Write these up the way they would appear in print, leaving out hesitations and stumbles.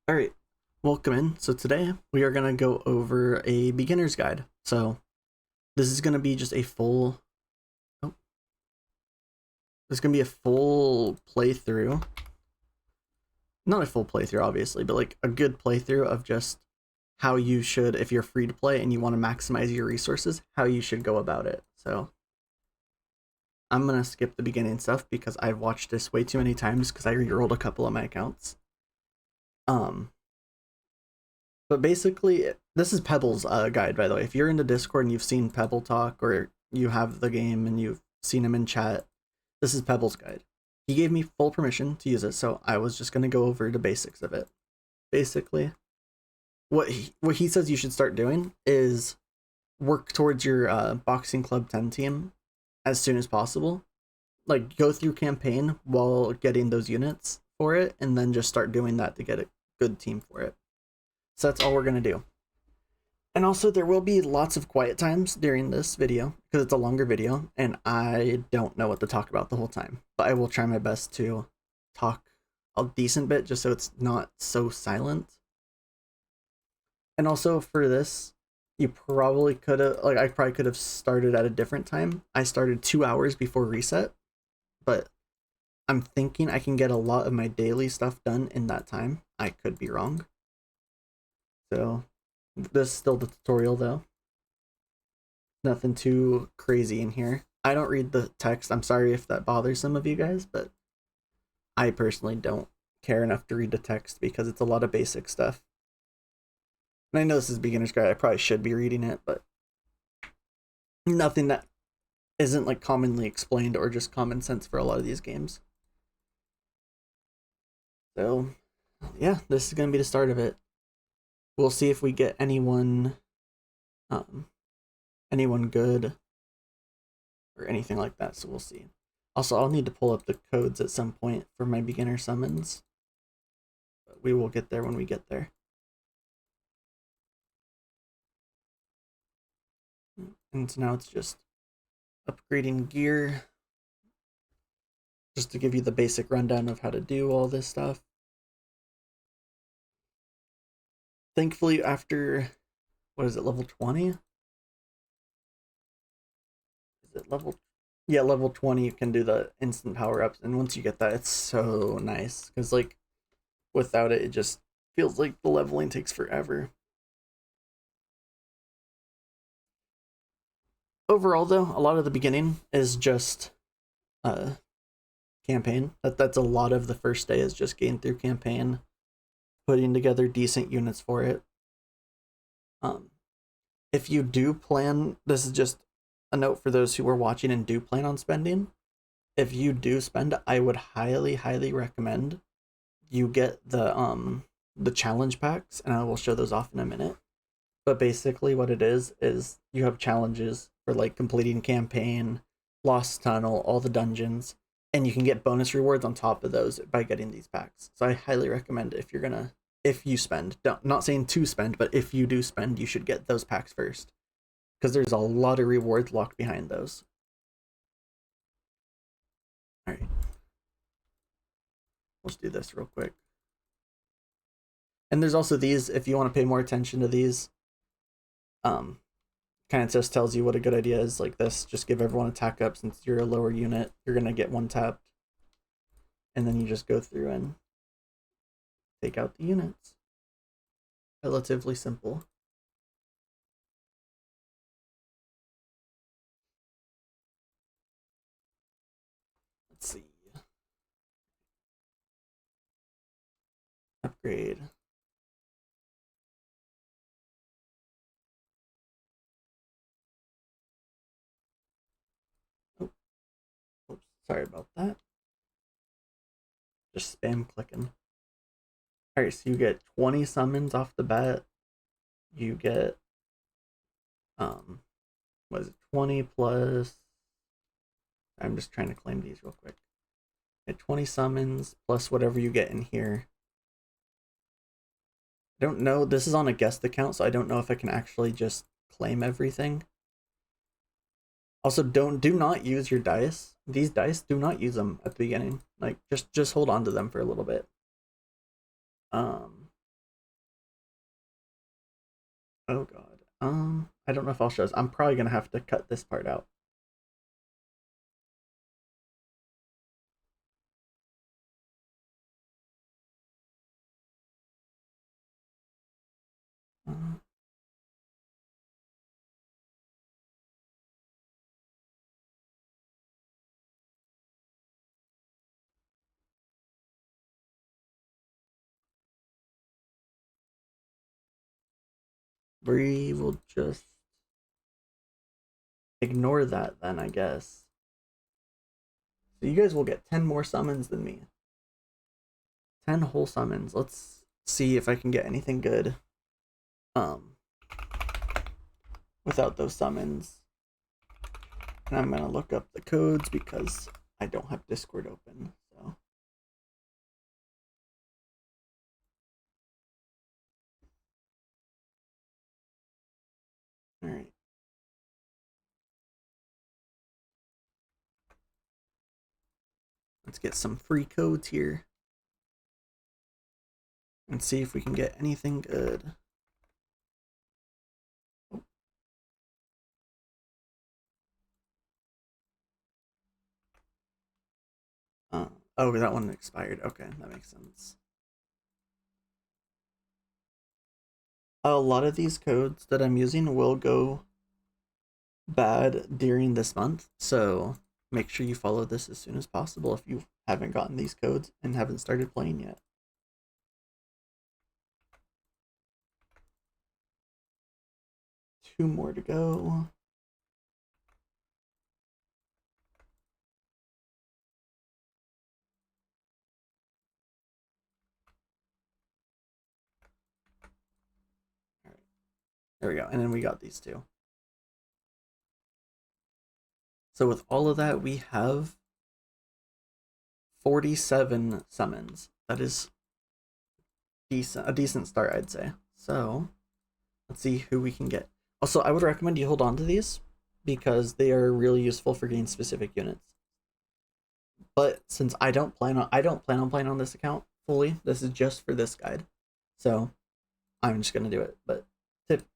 All right, welcome in. So today we are gonna go over a beginner's guide. So this is gonna be just a full, oh, this is gonna be a full playthrough. Not a full playthrough, obviously, but like a good playthrough of just how you should, if you're free to play and you want to maximize your resources, how you should go about it. So I'm gonna skip the beginning stuff because I've watched this way too many times because I re-rolled a couple of my accounts. Um, But basically, this is Pebble's guide, by the way. If you're into Discord and you've seen Pebble talk, or you have the game and you've seen him in chat, this is Pebble's guide. He gave me full permission to use it, so I was just going to go over the basics of it. Basically, what he says you should start doing is work towards your Boxing Club 10 team as soon as possible. Like, go through campaign while getting those units for it, and then just start doing that to get a good team for it. So that's all we're going to do. And also, there will be lots of quiet times during this video because it's a longer video and I don't know what to talk about the whole time. But I will try my best to talk a decent bit just so it's not so silent. And also for this, you probably could have, like, I probably could have started at a different time. I started 2 hours before reset, but I'm thinking I can get a lot of my daily stuff done in that time. I could be wrong. So this is still the tutorial though. Nothing too crazy in here. I don't read the text. I'm sorry if that bothers some of you guys, but I personally don't care enough to read the text because it's a lot of basic stuff. And I know this is beginner's guide. I probably should be reading it, but nothing that isn't like commonly explained or just common sense for a lot of these games. So yeah, this is going to be the start of it. We'll see if we get anyone good or anything like that, so we'll see. Also, I'll need to pull up the codes at some point for my beginner summons, but we will get there when we get there. And so now it's just upgrading gear, just to give you the basic rundown of how to do all this stuff. Thankfully, after, what is it, level 20? Is it level? Yeah, level 20, you can do the instant power-ups, and once you get that, it's so nice, because, like, without it, it just feels like the leveling takes forever. Overall, though, a lot of the beginning is just campaign. That's a lot of the first day is just getting through campaign, putting together decent units for it. If you do plan, this is just a note for those who are watching and do plan on spending. If you do spend, I would highly, highly recommend you get the challenge packs, and I will show those off in a minute. But basically what it is you have challenges for like completing campaign, Lost Tunnel, all the dungeons, and you can get bonus rewards on top of those by getting these packs. So I highly recommend if you spend, not saying to spend, but if you do spend, you should get those packs first, because there's a lot of rewards locked behind those. All right, let's do this real quick. And there's also these, if you want to pay more attention to these, kind of just tells you what a good idea is. Like this, just give everyone attack up. Since you're a lower unit, you're gonna get one tapped, and then you just go through and take out the units. Relatively simple. Let's see. Upgrade. Oh, oops, sorry about that. Just spam clicking. Alright, so you get 20 summons off the bat. You get, what is it, 20 plus, I'm just trying to claim these real quick. Get 20 summons plus whatever you get in here. I don't know, this is on a guest account, so I don't know if I can actually just claim everything. Also, do not use your dice. These dice, do not use them at the beginning. Like, just hold on to them for a little bit. Oh god. I don't know if I'll show this. I'm probably gonna have to cut this part out. Uh, we will just ignore that then, I guess. So you guys will get 10 more summons than me. 10 whole summons. Let's see if I can get anything good. Without those summons. And I'm gonna look up the codes because I don't have Discord open. So alright. Let's get some free codes here. And see if we can get anything good. Oh, that one expired. Okay, that makes sense. A lot of these codes that I'm using will go bad during this month, so make sure you follow this as soon as possible if you haven't gotten these codes and haven't started playing yet. Two more to go. All right, there we go. And then we got these two. So with all of that, we have 47 summons. That is a decent start, I'd say. So let's see who we can get. Also, I would recommend you hold on to these because they are really useful for getting specific units. But since I don't plan on playing on this account fully, this is just for this guide. So I'm just gonna do it. But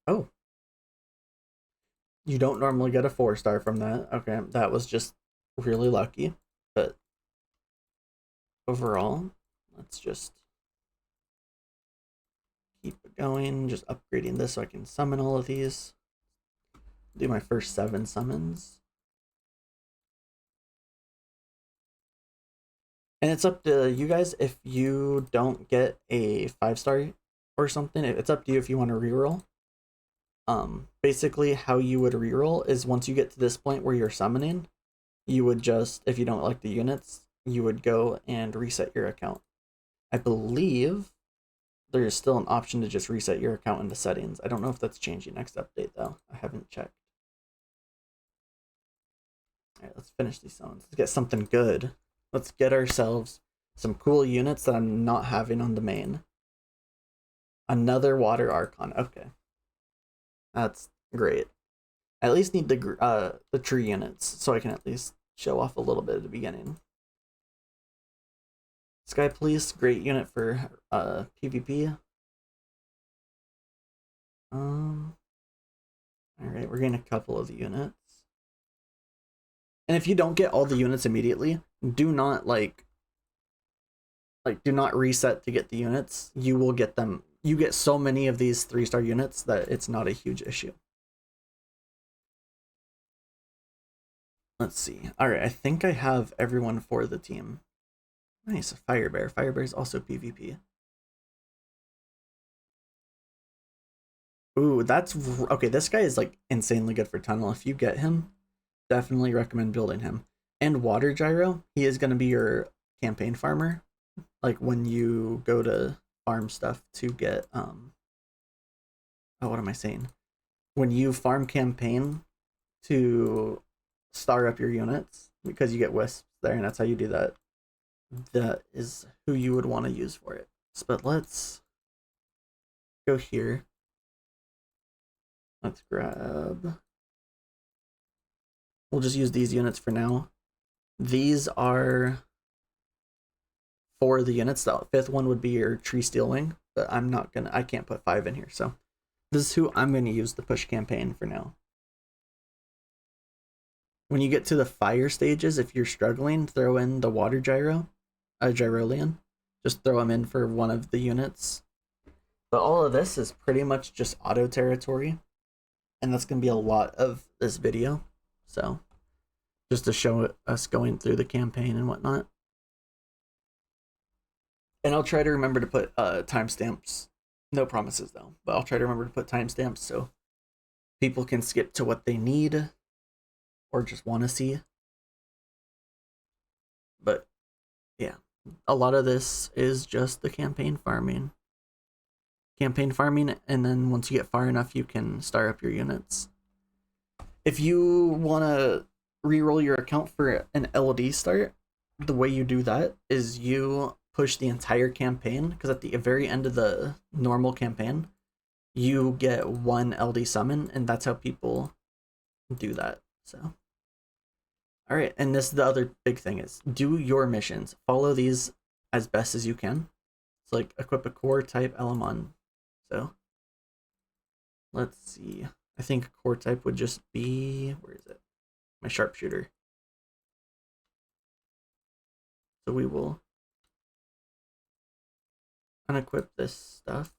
oh, you don't normally get a 4-star from that. Okay, that was just really lucky. But overall, let's just keep it going, just upgrading this so I can summon all of these. Do my first 7 summons. And it's up to you guys if you don't get a 5-star or something. It's up to you if you want to reroll. Basically how you would reroll is once you get to this point where you're summoning, you would just, if you don't like the units, you would go and reset your account. I believe there's still an option to just reset your account into settings. I don't know if that's changing next update though. I haven't checked. Alright, let's finish these summons. Let's get something good. Let's get ourselves some cool units that I'm not having on the main. Another Water Archon. Okay. That's great. I at least need the tree units so I can at least show off a little bit at the beginning. Sky Police, great unit for PvP. Alright, we're getting a couple of the units. And if you don't get all the units immediately, do not do not reset to get the units. You will get them. You get so many of these 3-star units that it's not a huge issue. Let's see. Alright, I think I have everyone for the team. Nice, a Fire Bear. Fire Bear is also PvP. Ooh, that's okay. This guy is like insanely good for tunnel. If you get him, definitely recommend building him. And Water Gyro, he is going to be your campaign farmer. Like when you go to farm stuff to get oh, what am I saying? When you farm campaign to star up your units because you get wisps there, and that's how you do that. That is who you would want to use for it. But let's go here. Let's grab. We'll just use these units for now. These are for the units. The 5th one would be your Tree Steel Wing, but I can't put 5 in here, so This is who I'm going to use the push campaign for now. When you get to the fire stages, if you're struggling, throw in the water Gyrolean. Just throw them in for one of the units. But all of this is pretty much just auto territory. And that's going to be a lot of this video. So, just to show us going through the campaign and whatnot. And I'll try to remember to put timestamps. No promises though, but I'll try to remember to put timestamps so people can skip to what they need or just want to see. But yeah, a lot of this is just the campaign farming. And then once you get far enough, you can start up your units. If you want to re-roll your account for an LD start, the way you do that is you push the entire campaign, because at the very end of the normal campaign, you get one LD summon, and that's how people do that. So, all right, and this is the other big thing is do your missions. Follow these as best as you can. It's like equip a core type Elamon. So, let's see. I think core type would just be, where is it? My sharpshooter. So we will unequip this stuff.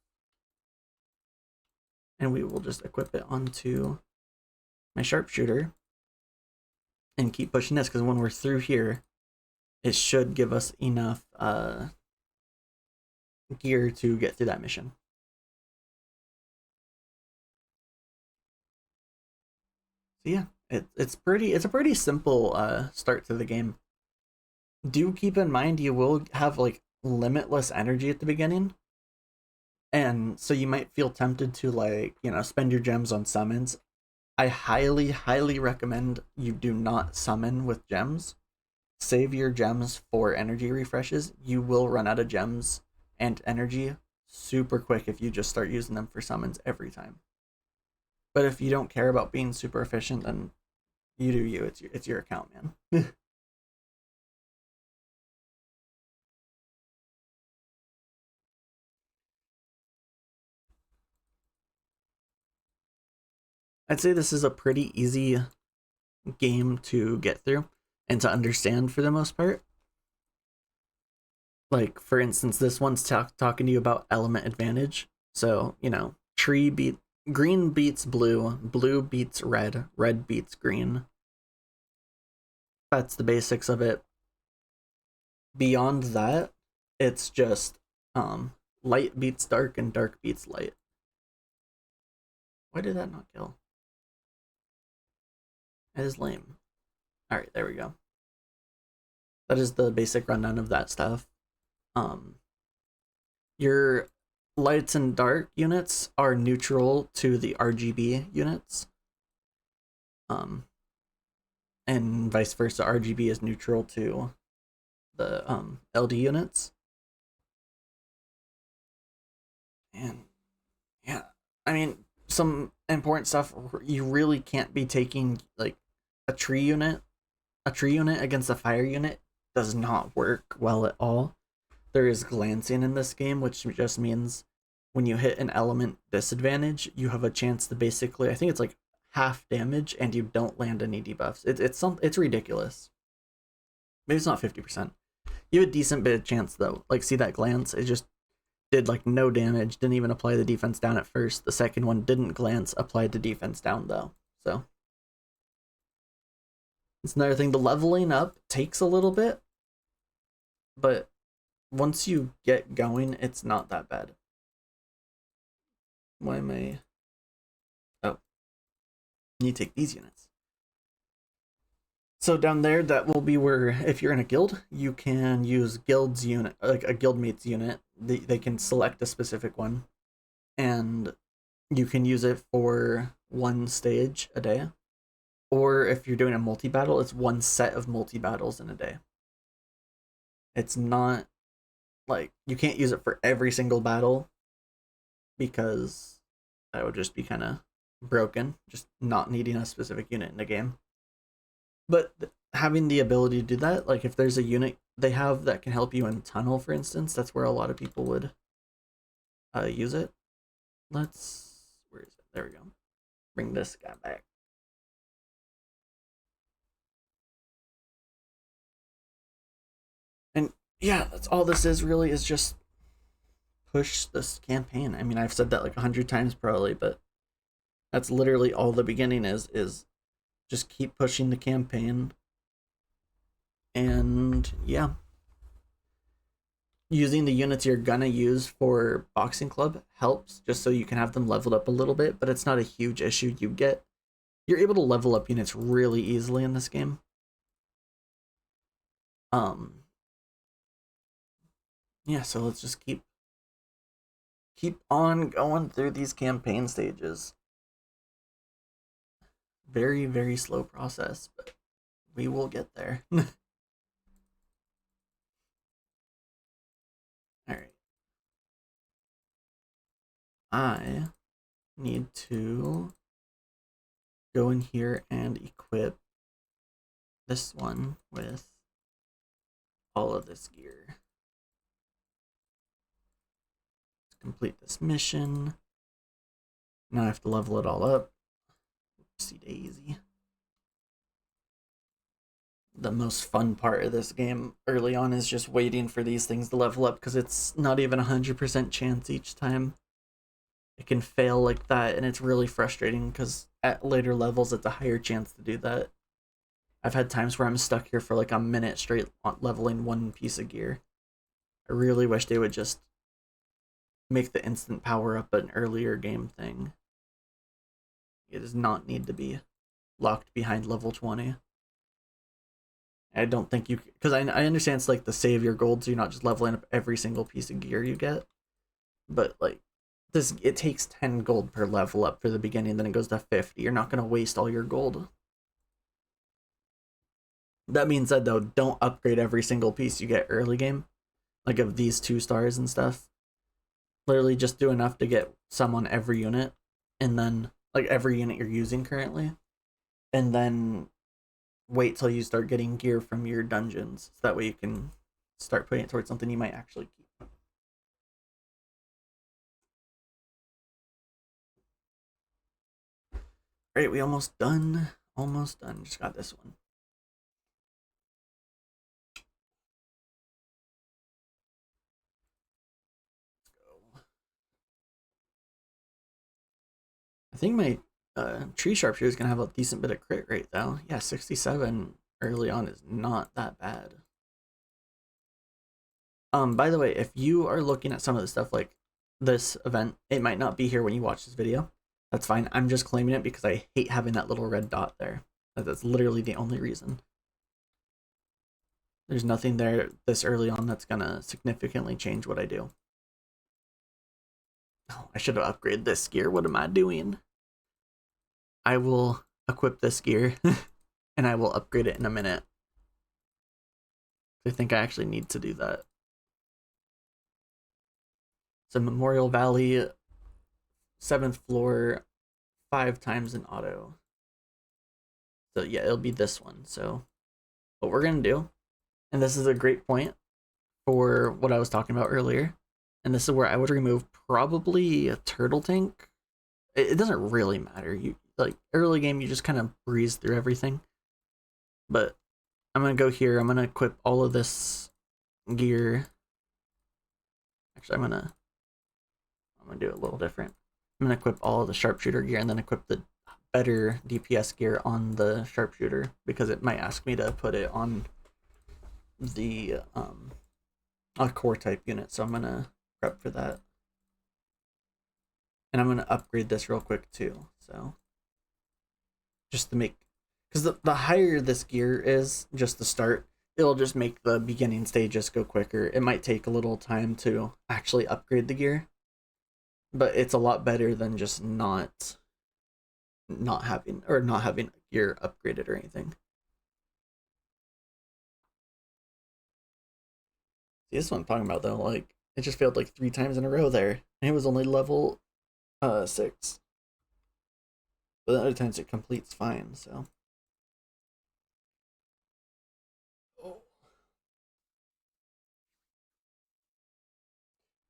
And we will just equip it onto my sharpshooter. And keep pushing this, because when we're through here, it should give us enough gear to get through that mission. So yeah, it's a pretty simple start to the game. Do keep in mind you will have like limitless energy at the beginning, and so you might feel tempted to, like, you know, spend your gems on summons. I highly recommend you do not summon with gems. Save your gems for energy refreshes. You will run out of gems and energy super quick if you just start using them for summons every time. But if you don't care about being super efficient, then you do you. It's your account, man. I'd say this is a pretty easy game to get through and to understand for the most part. Like, for instance, this one's talking to you about element advantage. So, you know, green beats blue, blue beats red, red beats green. That's the basics of it. Beyond that, it's just light beats dark and dark beats light. Why did that not kill? That is lame. Alright, there we go. That is the basic rundown of that stuff. Your lights and dark units are neutral to the RGB units. And vice versa, RGB is neutral to the LD units. And yeah, I mean, some important stuff, you really can't be taking like a tree unit against a fire unit does not work well at all. There is glancing in this game, which just means when you hit an element disadvantage, you have a chance to basically, I think it's like half damage, and you don't land any debuffs. It's ridiculous. Maybe it's not 50%. You have a decent bit of chance though. Like, see that glance? It just did like no damage, didn't even apply the defense down at first. The second one didn't glance, applied the defense down though. So it's another thing. The leveling up takes a little bit, but once you get going, it's not that bad. Why am I... Oh. You take these units. So down there, that will be where, if you're in a guild, you can use guild's unit, like a guildmate's unit. They can select a specific one, and you can use it for one stage a day. Or if you're doing a multi-battle, it's one set of multi-battles in a day. It's not like, you can't use it for every single battle, because that would just be kind of broken, just not needing a specific unit in the game. But having the ability to do that, like if there's a unit they have that can help you in tunnel, for instance, that's where a lot of people would use it. Where's Where is it? There we go. Bring this guy back. And yeah, that's all this is really, is just push this campaign. I mean, I've said that like 100 times probably, but that's literally all the beginning is just keep pushing the campaign. And yeah, using the units you're gonna use for boxing club helps, just so you can have them leveled up a little bit, but it's not a huge issue. You're able to level up units really easily in this game. Yeah, so let's just keep on going through these campaign stages. Very, very slow process, but we will get there. All right. I need to go in here and equip this one with all of this gear. Let's complete this mission. Now I have to level it all up. Oopsie daisy. The most fun part of this game early on is just waiting for these things to level up, because it's not even 100% chance each time. It can fail like that, and it's really frustrating because at later levels it's a higher chance to do that. I've had times where I'm stuck here for like a minute straight leveling one piece of gear. I really wish they would just make the instant power up an earlier game thing. It does not need to be locked behind level 20. I don't think you, because I understand it's like the save your gold, so you're not just leveling up every single piece of gear you get, but like this, it takes 10 gold per level up for the beginning, then it goes to 50. You're not going to waste all your gold. That being said, though, don't upgrade every single piece you get early game, like of these 2 stars and stuff. Literally just do enough to get some on every unit, and then like every unit you're using currently, and then wait till you start getting gear from your dungeons, so that way you can start putting it towards something you might actually keep. Alright, we almost done. Almost done. Just got this one. I think my tree sharpshooter is gonna have a decent bit of crit rate though. Yeah, 67 early on is not that bad. By the way, if you are looking at some of the stuff like this event, it might not be here when you watch this video. That's fine. I'm just claiming it because I hate having that little red dot there. That's literally the only reason. There's nothing there this early on that's gonna significantly change what I do. Oh, I should have upgraded this gear. What am I doing? I will equip this gear and I will upgrade it in a minute. I think I actually need to do that. So Memorial Valley, 7th floor, 5 times in auto. So yeah, it'll be this one. So what we're gonna do, and this is a great point for what I was talking about earlier, and this is where I would remove probably a turtle tank. It doesn't really matter. You like early game, you just kind of breeze through everything. But I'm gonna go here. I'm gonna equip all of this gear. Actually, I'm gonna do it a little different. I'm gonna equip all of the sharpshooter gear and then equip the better DPS gear on the sharpshooter, because it might ask me to put it on the a core type unit. So I'm gonna prep for that. And I'm gonna upgrade this real quick too. So just to make, because the higher this gear is, just to start, it'll just make the beginning stages go quicker. It might take a little time to actually upgrade the gear, but it's a lot better than just not having gear upgraded or anything. See, this is what I'm talking about though. Like, it just failed like 3 times in a row there, and it was only level 6. But the other times it completes fine. So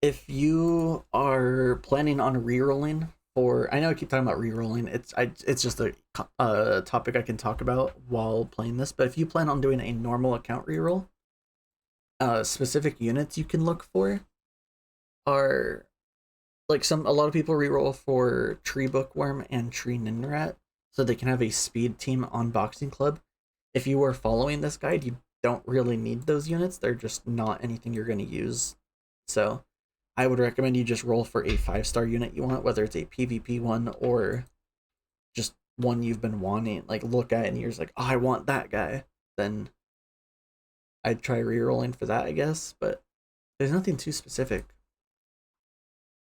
if you are planning on rerolling for, I know I keep talking about re-rolling. It's just a topic I can talk about while playing this. But if you plan on doing a normal account re-roll, specific units you can look for are like a lot of people re-roll for Tree Bookworm and Tree Ninrat, so they can have a speed team on Boxing Club. If you are following this guide, you don't really need those units. They're just not anything you're going to use. So I would recommend you just roll for a 5-star unit you want, whether it's a PvP one or just one you've been wanting. Like look at it and you're just like, oh, I want that guy. Then I'd try re-rolling for that, I guess. But there's nothing too specific.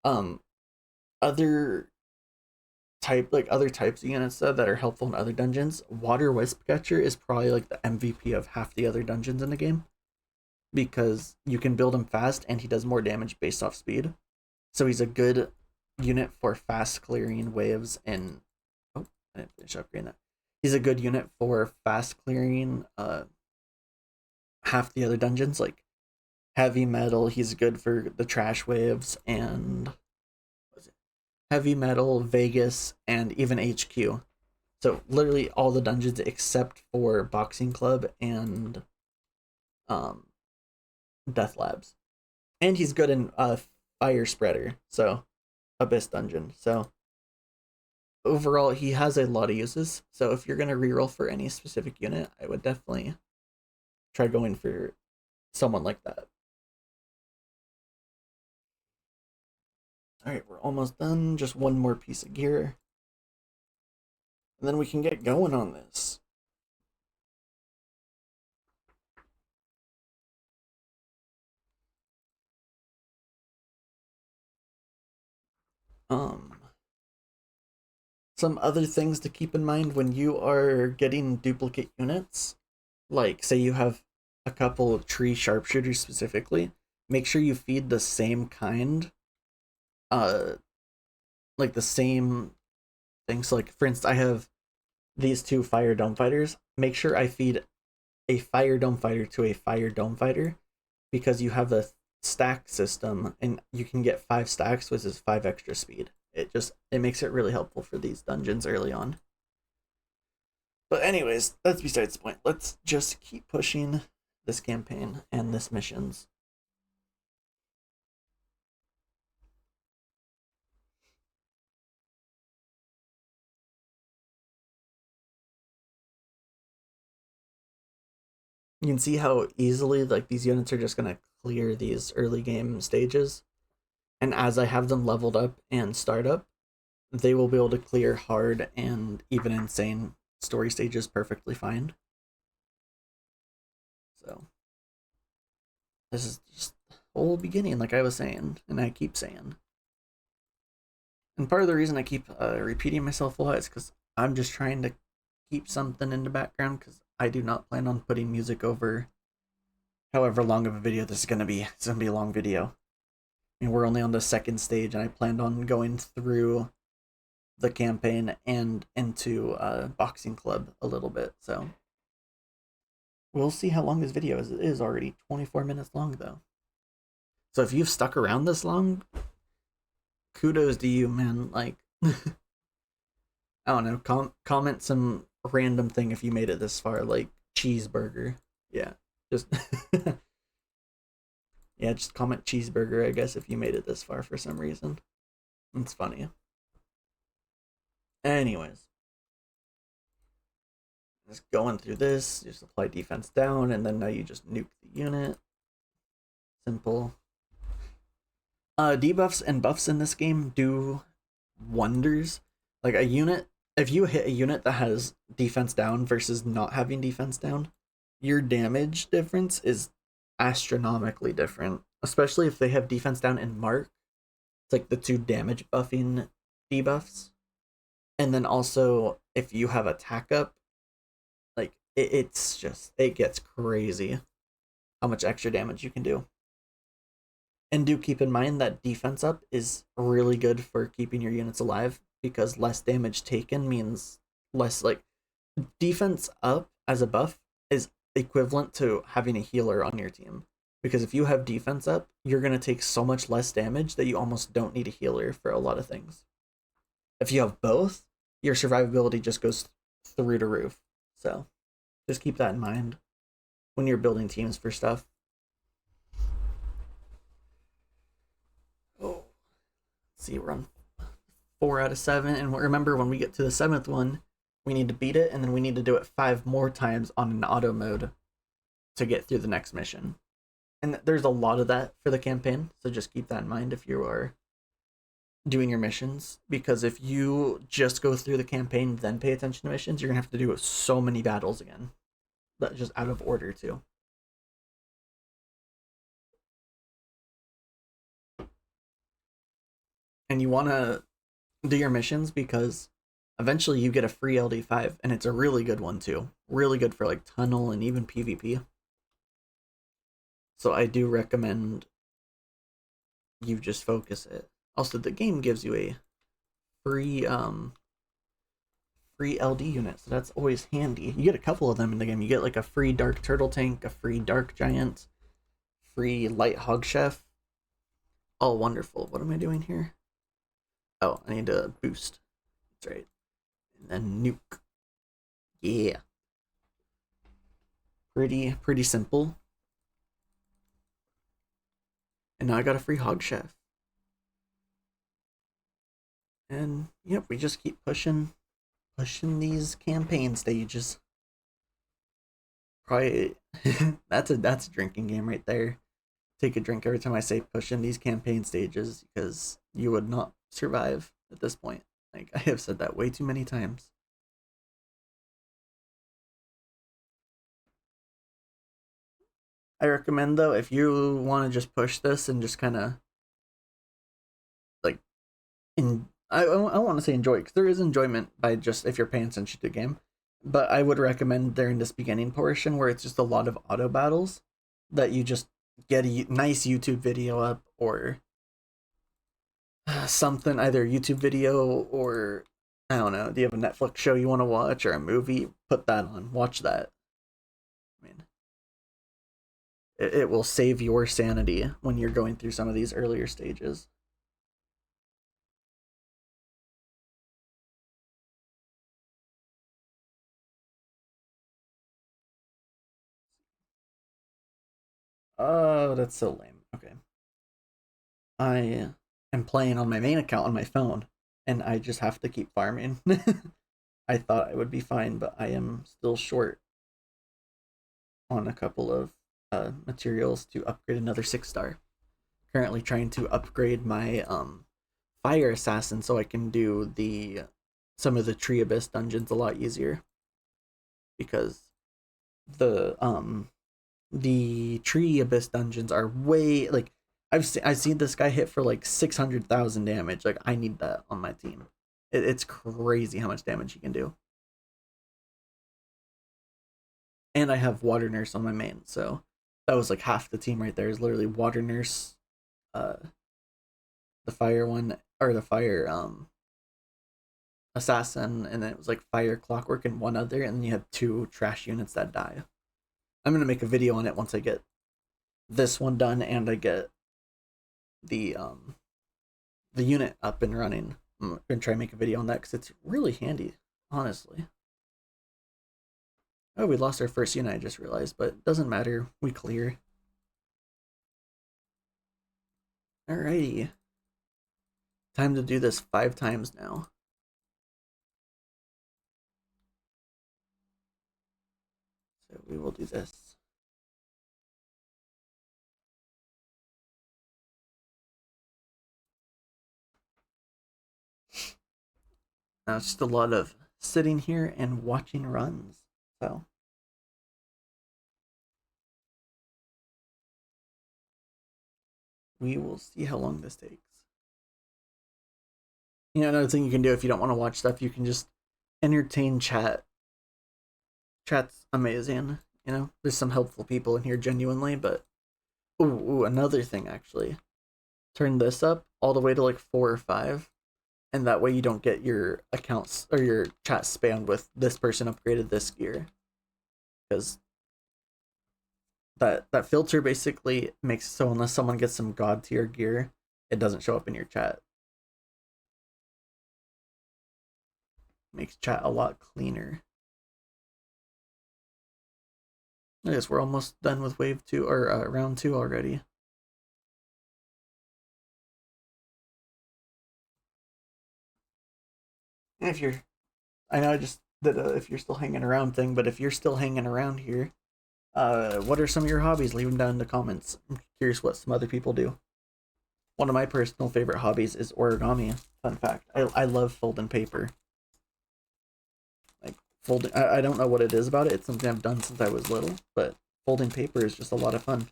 Um, other other types of units though that are helpful in other dungeons. Water Wisp Catcher is probably like the MVP of half the other dungeons in the game, because you can build him fast and he does more damage based off speed. So he's a good unit for fast clearing waves and oh, I didn't finish upgrading that. He's a good unit for fast clearing half the other dungeons, like heavy metal. He's good for the trash waves and heavy metal, Vegas, and even HQ. So literally all the dungeons except for Boxing Club and Death Labs. And he's good in Fire Spreader, so Abyss Dungeon. So overall, he has a lot of uses. So if you're gonna reroll for any specific unit, I would definitely try going for someone like that. All right, we're almost done. Just one more piece of gear, and then we can get going on this. Some other things to keep in mind when you are getting duplicate units, like say you have a couple of tree sharpshooters specifically, make sure you feed the same kind, like the same things. So like for instance, I have these two fire dome fighters. Make sure I feed a fire dome fighter to a fire dome fighter, because you have the stack system and you can get 5 stacks, which is 5 extra speed. It makes it really helpful for these dungeons early on. But anyways, that's besides the point. Let's just keep pushing this campaign and this missions. You can see how easily like these units are just gonna clear these early game stages. And as I have them leveled up and start up, they will be able to clear hard and even insane story stages perfectly fine. So this is just the whole beginning, like I was saying, and I keep saying. And part of the reason I keep repeating myself a lot is because I'm just trying to keep something in the background, because I do not plan on putting music over however long of a video this is going to be. It's going to be a long video. I mean, we're only on the second stage, and I planned on going through the campaign and into Boxing Club a little bit, so we'll see how long this video is. It is already 24 minutes long, though. So if you've stuck around this long, kudos to you, man. Like, I don't know, comment some random thing if you made it this far, like cheeseburger. Yeah, just yeah, just comment cheeseburger, I guess, if you made it this far for some reason. It's funny. Anyways, just going through this, just apply defense down, and then now you just nuke the unit. Simple. Debuffs and buffs in this game do wonders. Like a unit, if you hit a unit that has defense down versus not having defense down, your damage difference is astronomically different. Especially if they have defense down and mark. It's like the 2 damage buffing debuffs. And then also, if you have attack up, like it gets crazy how much extra damage you can do. And do keep in mind that defense up is really good for keeping your units alive, because less damage taken means less, like, defense up as a buff is equivalent to having a healer on your team. Because if you have defense up, you're going to take so much less damage that you almost don't need a healer for a lot of things. If you have both, your survivability just goes through the roof. So just keep that in mind when you're building teams for stuff. Oh, let's see, we're on 4 out of 7, and remember when we get to the 7th one, we need to beat it, and then we need to do it 5 more times on an auto mode to get through the next mission. And there's a lot of that for the campaign, so just keep that in mind if you are doing your missions, because if you just go through the campaign then pay attention to missions, you're gonna have to do so many battles again. That's just out of order too. And you want to do your missions because eventually you get a free LD5, and it's a really good one too. Really good for like tunnel and even PvP. So I do recommend you just focus it. Also, the game gives you a free free LD unit, so that's always handy. You get a couple of them in the game. You get like a free Dark Turtle Tank, a free Dark Giant, free Light Hog Chef. Oh, wonderful. What am I doing here? Oh, I need to boost. That's right. And then nuke. Yeah. Pretty simple. And now I got a free Hog Chef. And yep, we just keep pushing these campaign stages. Probably that's a drinking game right there. Take a drink every time I say pushing these campaign stages, because you would not survive at this point. Like, I have said that way too many times. I recommend though, if you want to just push this and just kind of like I want to say enjoy, because there is enjoyment by just if you're paying attention to the game. But I would recommend during this beginning portion where it's just a lot of auto battles that you just get a nice YouTube video up, or something, either YouTube video or I don't know, do you have a Netflix show you want to watch or a movie? Put that on, watch that. I mean, it will save your sanity when you're going through some of these earlier stages. Oh, that's so lame. Okay. I am playing on my main account on my phone, and I just have to keep farming. I thought I would be fine, but I am still short on a couple of materials to upgrade another 6-star. Currently trying to upgrade my fire assassin so I can do some of the tree abyss dungeons a lot easier, because the tree abyss dungeons are way, like, I've seen this guy hit for like 600,000 damage. Like, I need that on my team. It's crazy how much damage he can do. And I have water nurse on my main, so that was like half the team right there is literally water nurse, uh the fire one, or the fire assassin, and then it was like fire clockwork and one other, and then you had 2 trash units that die. I'm gonna make a video on it once I get this one done and I get the unit up and running. I'm gonna try and make a video on that because it's really handy, honestly. Oh, we lost our first unit, I just realized, but it doesn't matter. We clear. Alrighty. Time to do this 5 times now. So we will do this. Now it's just a lot of sitting here and watching runs. So we will see how long this takes. You know, another thing you can do if you don't want to watch stuff, you can just entertain chat. Chat's amazing. You know, there's some helpful people in here genuinely, but ooh, another thing actually. Turn this up all the way to like 4 or 5, and that way you don't get your accounts or your chat spammed with this person upgraded this gear, because that filter basically makes so unless someone gets some god tier gear, it doesn't show up in your chat. Makes chat a lot cleaner. I guess we're almost done with wave 2 or round 2 already. And if you're, I know I just did a if you're still hanging around thing, but if you're still hanging around here, what are some of your hobbies? Leave them down in the comments. I'm curious what some other people do. One of my personal favorite hobbies is origami. Fun fact. I love folding paper. Like folding, I don't know what it is about it. It's something I've done since I was little, but folding paper is just a lot of fun.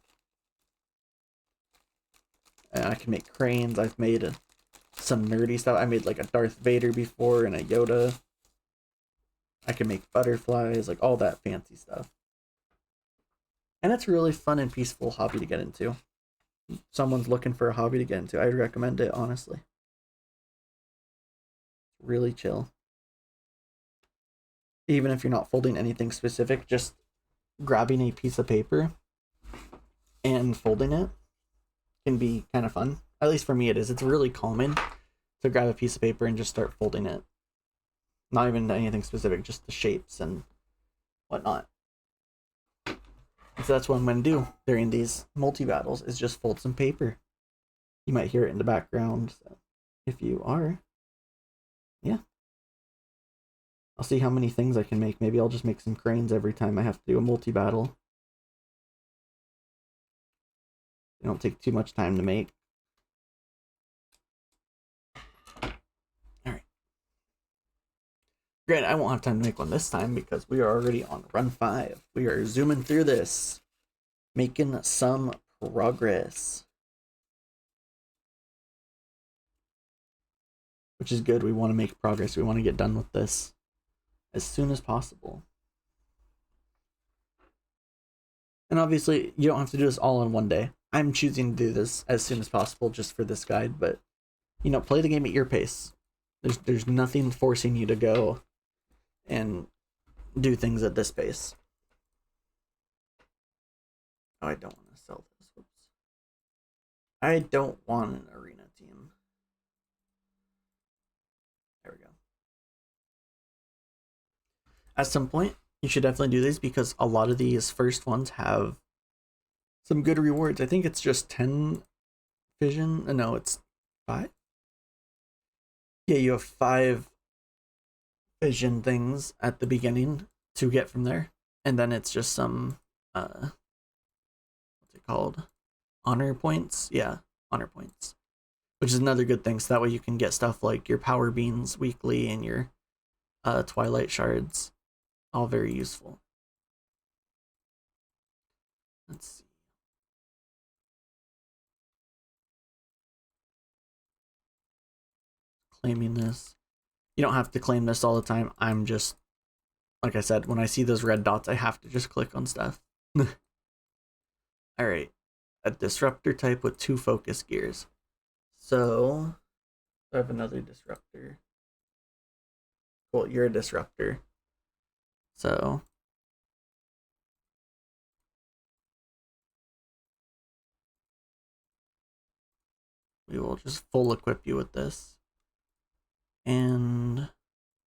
And I can make cranes. I've made some nerdy stuff. I made like a Darth Vader before and a Yoda. I can make butterflies, like all that fancy stuff. And it's a really fun and peaceful hobby to get into. If someone's looking for a hobby to get into, I'd recommend it, honestly. Really chill. Even if you're not folding anything specific, just grabbing a piece of paper and folding it can be kind of fun. At least for me it is. It's really calming to grab a piece of paper and just start folding it. Not even anything specific, just the shapes and whatnot. So that's what I'm going to do during these multi-battles, is just fold some paper. You might hear it in the background, so if you are, yeah. I'll see how many things I can make. Maybe I'll just make some cranes every time I have to do a multi-battle. They don't take too much time to make. Alright. Granted, I won't have time to make one this time because we are already on run 5. We are zooming through this, making some progress. Which is good. We want to make progress. We want to get done with this as soon as possible. And obviously, you don't have to do this all in one day. I'm choosing to do this as soon as possible just for this guide, but, you know, play the game at your pace. There's nothing forcing you to go and do things at this pace. Oh, I don't want to sell this. Whoops. I don't want an arena team. There we go. At some point, you should definitely do these because a lot of these first ones have some good rewards. I think it's just 10 fission. No, it's 5. Yeah, you have 5 fission things at the beginning to get from there. And then it's just some, what's it called? Honor points? Yeah, honor points. Which is another good thing. So that way you can get stuff like your power beans weekly and your twilight shards. All very useful. Let's see. Claiming this. You don't have to claim this all the time. I'm just, like I said, when I see those red dots, I have to just click on stuff. Alright. A disruptor type with 2 focus gears. So, I have another disruptor. Well, you're a disruptor. So, we will just full equip you with this. And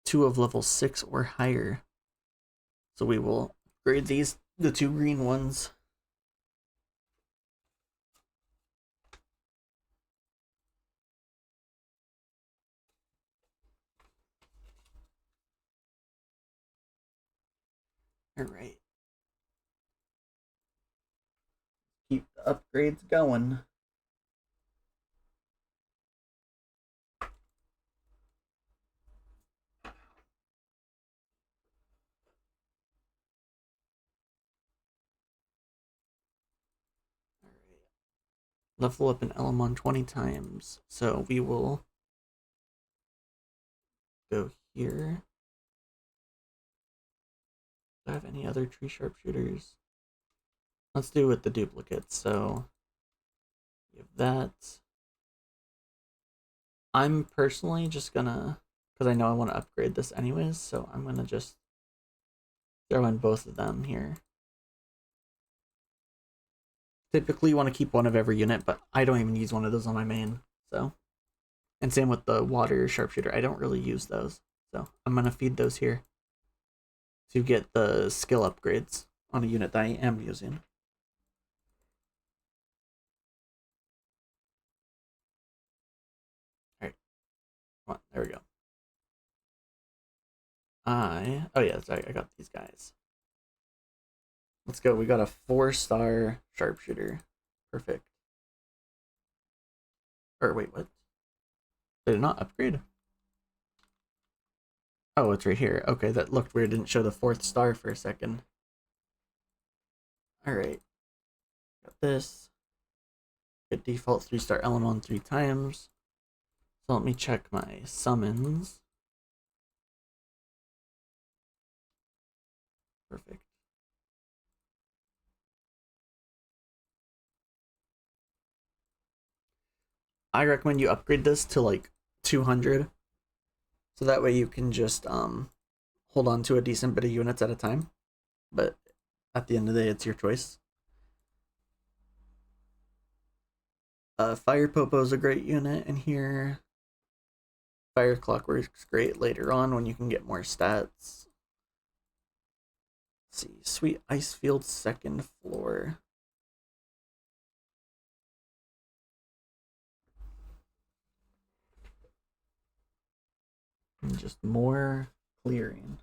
2 of level 6 or higher. So we will upgrade these, the 2 green ones. Alright. Keep the upgrades going. Level up an Elamon 20 times. So we will go here. Do I have any other tree sharpshooters? Let's do it with the duplicates. So we have that. I'm personally just gonna, because I know I want to upgrade this anyways, so I'm gonna just throw in both of them here. Typically you want to keep one of every unit, but I don't even use one of those on my main, so. And same with the water sharpshooter, I don't really use those. So I'm going to feed those here to get the skill upgrades on a unit that I am using. Alright, come on, there we go. Oh yeah, sorry, I got these guys. Let's go, we got a 4-star sharpshooter. Perfect. Or wait, what? Did it not upgrade? Oh, it's right here. Okay, that looked weird. Didn't show the 4th star for a second. Alright. Got this. Get default 3-star element 3 times. So let me check my summons. Perfect. I recommend you upgrade this to like 200. So that way you can just hold on to a decent bit of units at a time. But at the end of the day, it's your choice. Fire Popo is a great unit in here. Fire Clock works great later on when you can get more stats. Let's see, Sweet Ice Field 2nd floor. And just more clearing.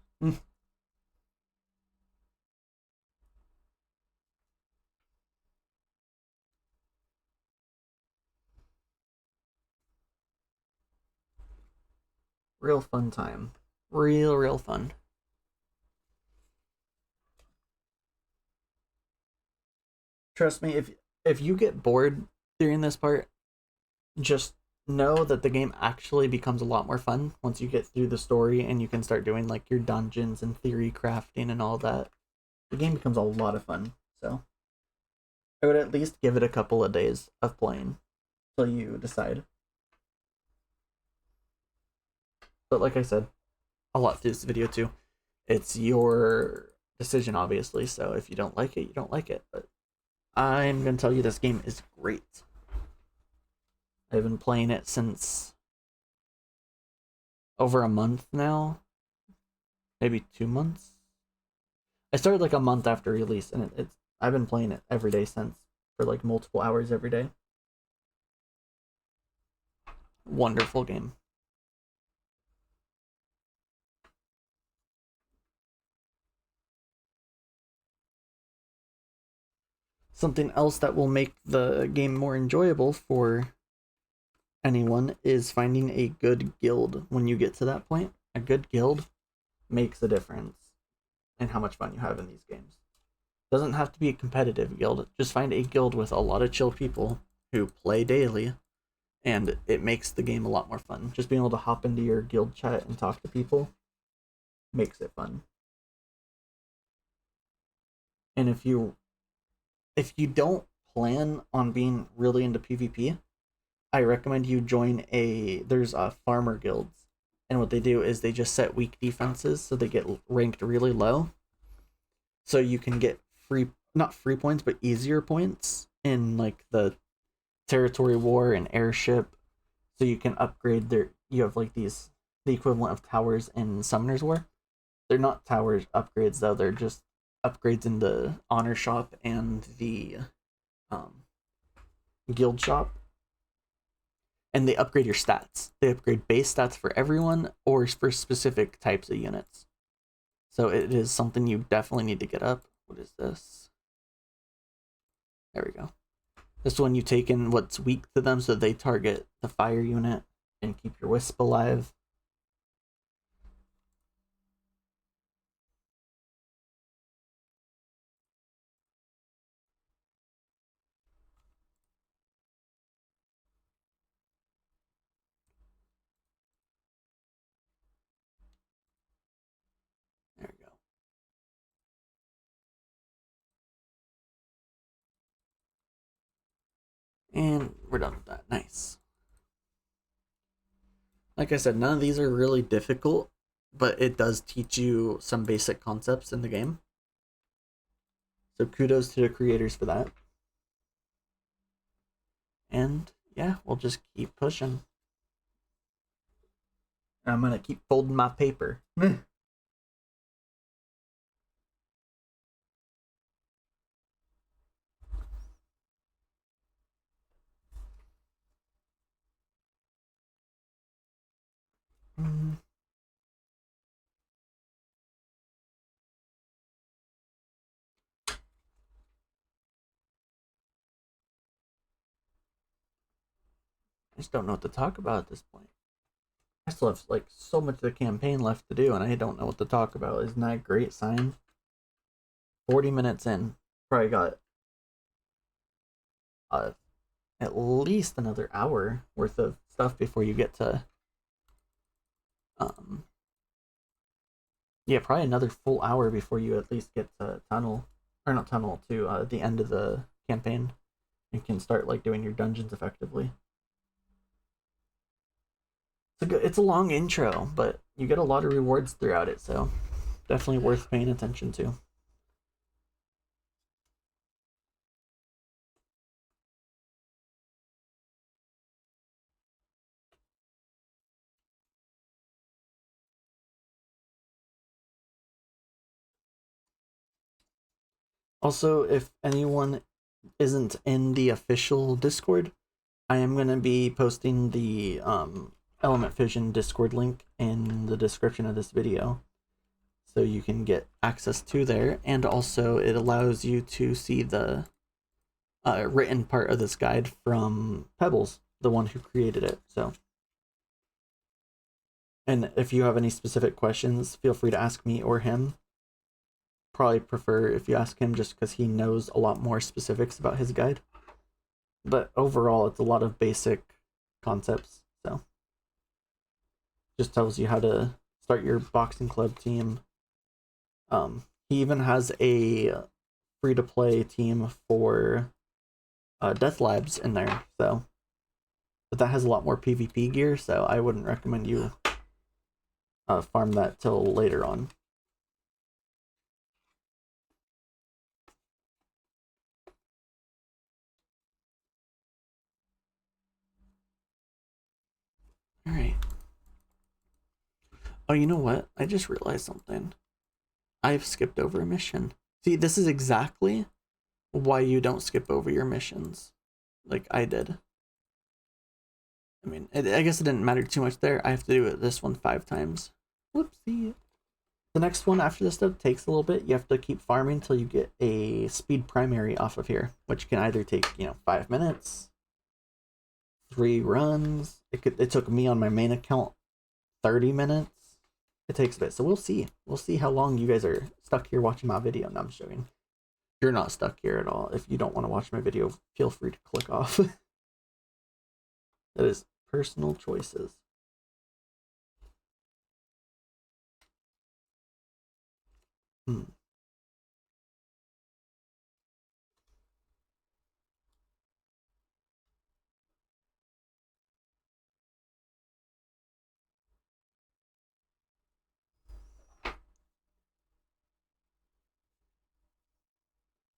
Real fun time. Real fun. Trust me, if you get bored during this part, just know that the game actually becomes a lot more fun once you get through the story and you can start doing like your dungeons and theory crafting and all that. The game becomes a lot of fun. So I would at least give it a couple of days of playing till you decide. But like I said a lot through this video too, it's your decision obviously, so if you don't like it, you don't like it. But I'm gonna tell you this game is great. I've been playing it since over a month now, maybe 2 months. I started like a month after release, and it's I've been playing it every day since, for like multiple hours every day. Wonderful game. Something else that will make the game more enjoyable for anyone is finding a good guild when you get to that point. A good guild makes a difference in how much fun you have in these games. It doesn't have to be a competitive guild. Just find a guild with a lot of chill people who play daily, and it makes the game a lot more fun. Just being able to hop into your guild chat and talk to people makes it fun. And if you don't plan on being really into PvP, I recommend you join there's farmer guilds, and what they do is they just set weak defenses so they get ranked really low, so you can get not free points but easier points in like the territory war and airship, so you can upgrade you have like the equivalent of towers in Summoner's War. They're not towers upgrades though, they're just upgrades in the honor shop and the guild shop, and they upgrade your stats. They upgrade base stats for everyone or for specific types of units. So it is something you definitely need to get up. What is this? There we go. This one you take in what's weak to them so they target the fire unit and keep your wisp alive. There we go. And we're done with that. Nice. Like I said, none of these are really difficult, but it does teach you some basic concepts in the game. So kudos to the creators for that. And yeah, we'll just keep pushing. I'm gonna keep folding my paper. I just don't know what to talk about at this point. I still have like so much of the campaign left to do, and I don't know what to talk about. Isn't that a great sign? 40 minutes in, probably got at least another hour worth of stuff before you get to yeah, probably another full hour before you at least get to tunnel, or not tunnel, to the end of the campaign, and can start like doing your dungeons effectively. It's a long intro, but you get a lot of rewards throughout it, so definitely worth paying attention to. Also, if anyone isn't in the official Discord, I am going to be posting the Element Fission Discord link in the description of this video, so you can get access to there, and also it allows you to see the written part of this guide from Pebbles, the one who created it. So, and if you have any specific questions, feel free to ask me or him. Probably prefer if you ask him, just because he knows a lot more specifics about his guide. But overall, it's a lot of basic concepts, so just tells you how to start your boxing club team. He even has a free-to-play team for Death Labs in there, so, but that has a lot more PvP gear, so I wouldn't recommend you farm that till later on. Alright. Oh, you know what? I just realized something. I've skipped over a mission. See, this is exactly why you don't skip over your missions like I did. I mean, I guess it didn't matter too much there. I have to do this one 5 times. Whoopsie. The next one after this stuff takes a little bit. You have to keep farming until you get a speed primary off of here, which can either take, 5 minutes, 3 runs. It took me on my main account 30 minutes. It takes a bit, so we'll see. We'll see how long you guys are stuck here watching my video. No, I'm just joking. You're not stuck here at all. If you don't want to watch my video, feel free to click off. That is personal choices.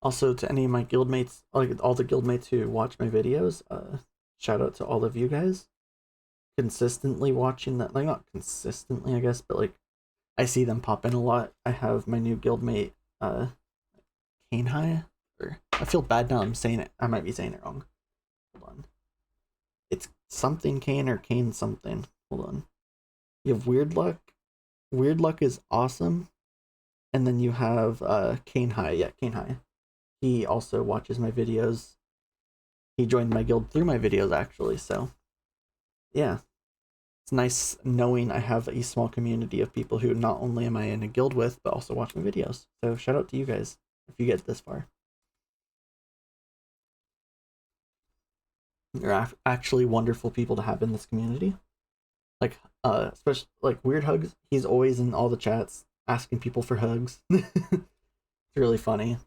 Also, to any of my guildmates, like all the guildmates who watch my videos, shout out to all of you guys. Consistently watching that, like not consistently, I guess, but like I see them pop in a lot. I have my new guildmate, Kane High, or I feel bad now I'm saying it. I might be saying it wrong. Hold on. It's something Kane or Kane something. Hold on. You have Weird Luck. Weird Luck is awesome. And then you have Kane High. Yeah, Kane High. He also watches my videos. He joined my guild through my videos, actually, so yeah. It's nice knowing I have a small community of people who not only am I in a guild with, but also watch my videos. So shout out to you guys if you get this far. You're actually wonderful people to have in this community. Like, especially like Weird Hugs. He's always in all the chats asking people for hugs. It's really funny.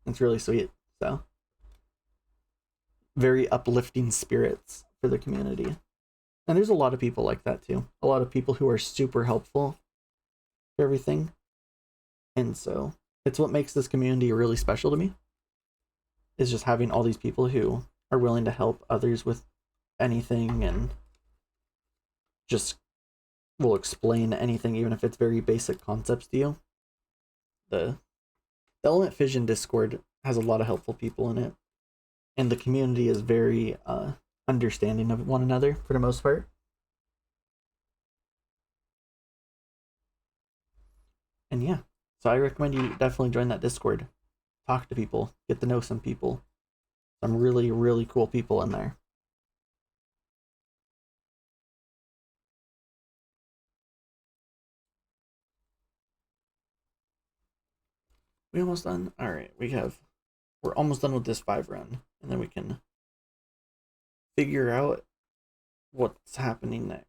It's really sweet. So, very uplifting spirits for the community. And there's a lot of people like that too. A lot of people who are super helpful for everything. And so, it's what makes this community really special to me. Is just having all these people who are willing to help others with anything and just will explain anything, even if it's very basic concepts to you. The Element Fission Discord has a lot of helpful people in it, and the community is very understanding of one another for the most part. And yeah, so I recommend you definitely join that Discord, talk to people, get to know some people, some really, really cool people in there. We almost done? Alright, we're almost done with this 5 run, and then we can figure out what's happening next.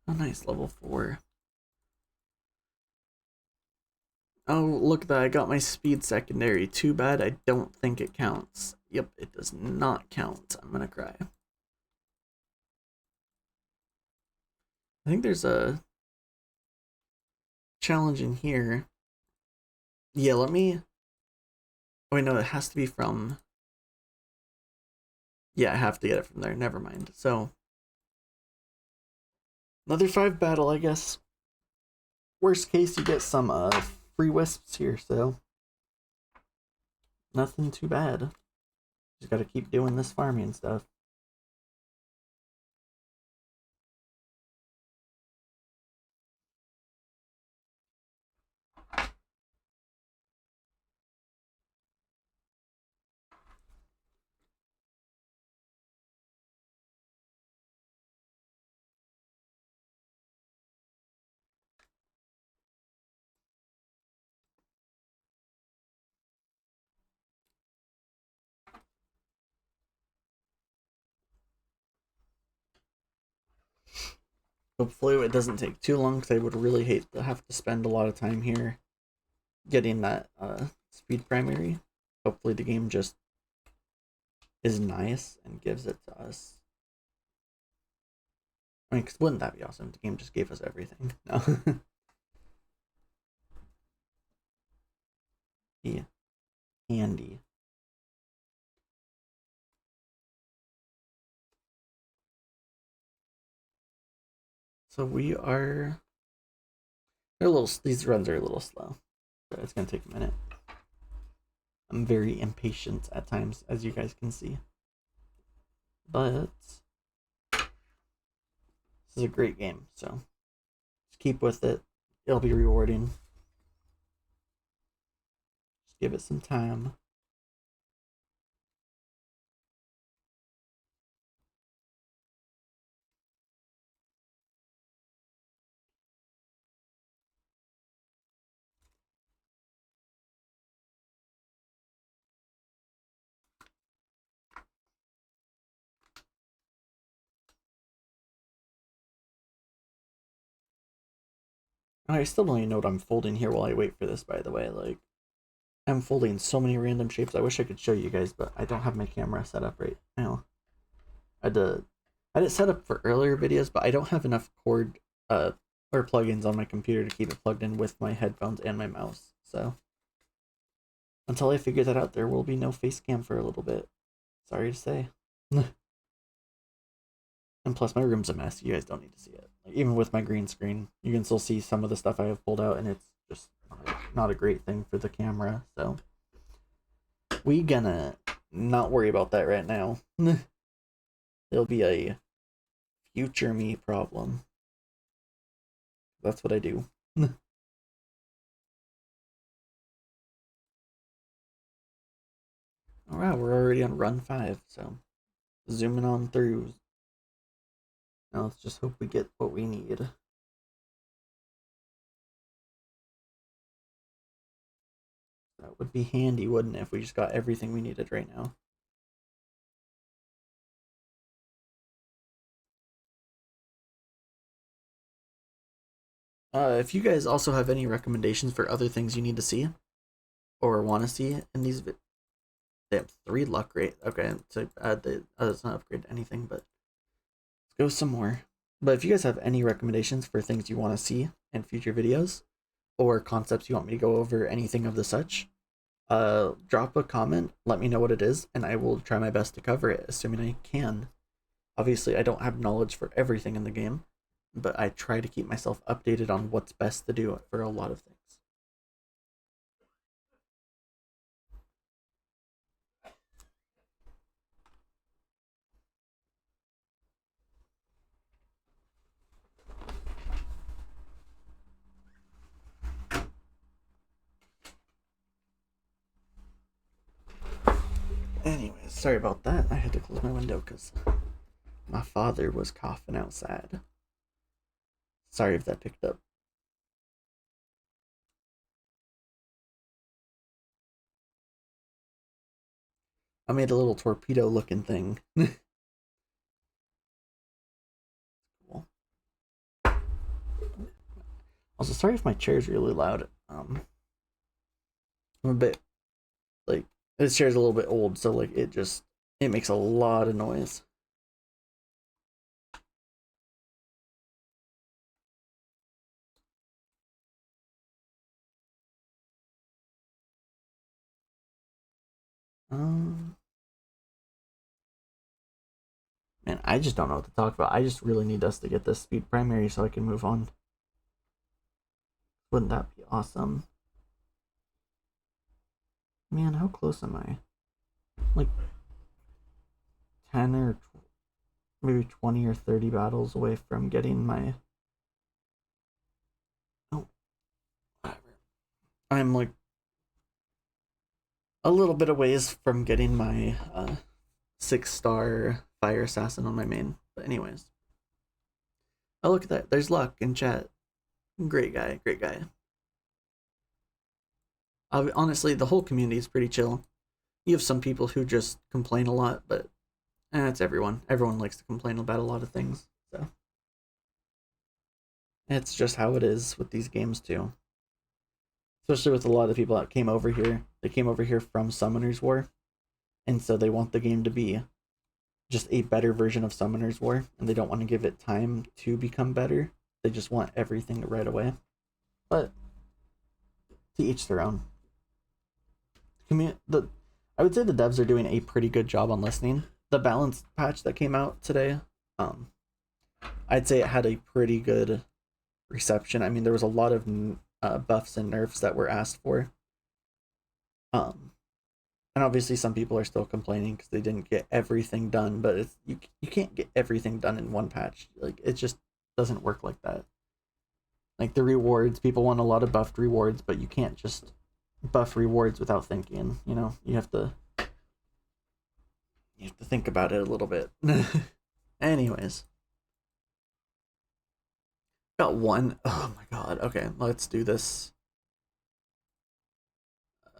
Oh, nice, level 4. Oh, look at that, I got my speed secondary. Too bad, I don't think it counts. Yep, it does not count. I'm gonna cry. I think there's a challenge in here. Yeah, let me... Oh, wait, no, it has to be from... Yeah, I have to get it from there. Never mind. So, another 5 battle, I guess. Worst case, you get some free wisps here, so nothing too bad. Just gotta keep doing this farming stuff. Hopefully it doesn't take too long, because I would really hate to have to spend a lot of time here getting that speed primary. Hopefully the game just is nice and gives it to us. I mean, cause wouldn't that be awesome if the game just gave us everything? No. Yeah. Handy. So we are... These runs are a little slow. So it's gonna take a minute. I'm very impatient at times, as you guys can see. But this is a great game, so just keep with it. It'll be rewarding. Just give it some time. I still don't even know what I'm folding here while I wait for this, by the way. Like, I'm folding so many random shapes. I wish I could show you guys, but I don't have my camera set up right now. I had it set up for earlier videos, but I don't have enough cord or plugins on my computer to keep it plugged in with my headphones and my mouse. So until I figure that out, there will be no face cam for a little bit. Sorry to say. And plus, my room's a mess. You guys don't need to see it. Like, even with my green screen, you can still see some of the stuff I have pulled out, and it's just not a great thing for the camera. So we gonna not worry about that right now. It'll be a future me problem. That's what I do. Alright, we're already on run 5, so zooming on through. Now let's just hope we get what we need. That would be handy, wouldn't it, if we just got everything we needed right now. If you guys also have any recommendations for other things you need to see or want to see in these videos, they have 3 luck rate. Okay, so add the it's not upgrade to anything, but let's go some more. But if you guys have any recommendations for things you want to see in future videos, or concepts you want me to go over, anything of the such, drop a comment, let me know what it is, and I will try my best to cover it, assuming I can. Obviously, I don't have knowledge for everything in the game, but I try to keep myself updated on what's best to do for a lot of things. Anyways, sorry about that. I had to close my window because my father was coughing outside. Sorry if that picked up. I made a little torpedo looking thing. Cool. Also, sorry if my chair is really loud. I'm a bit like this chair's a little bit old, so like it makes a lot of noise. Um, Man, I just don't know what to talk about. I just really need us to get this speed primary so I can move on. Wouldn't that be awesome? Man, how close am I? Like 10 or maybe 20 or 30 battles away from getting my. Oh, whatever. I'm like a little bit a ways from getting my 6-star fire assassin on my main. But anyways. Oh, look at that. There's Luck in chat. Great guy, great guy. Honestly, the whole community is pretty chill. You have some people who just complain a lot, but it's everyone. Everyone likes to complain about a lot of things. So it's just how it is with these games too. Especially with a lot of people that came over here. They came over here from Summoner's War, and so they want the game to be just a better version of Summoner's War, and they don't want to give it time to become better. They just want everything right away. But to each their own. I would say the devs are doing a pretty good job on listening. The balanced patch that came out today, I'd say it had a pretty good reception. I mean, there was a lot of buffs and nerfs that were asked for. And obviously some people are still complaining because they didn't get everything done, but you can't get everything done in one patch. Like, it just doesn't work like that. Like, the rewards, people want a lot of buffed rewards, but you can't just buff rewards without thinking, you know? You have to think about it a little bit. Anyways. Got one. Oh my god. Okay, let's do this.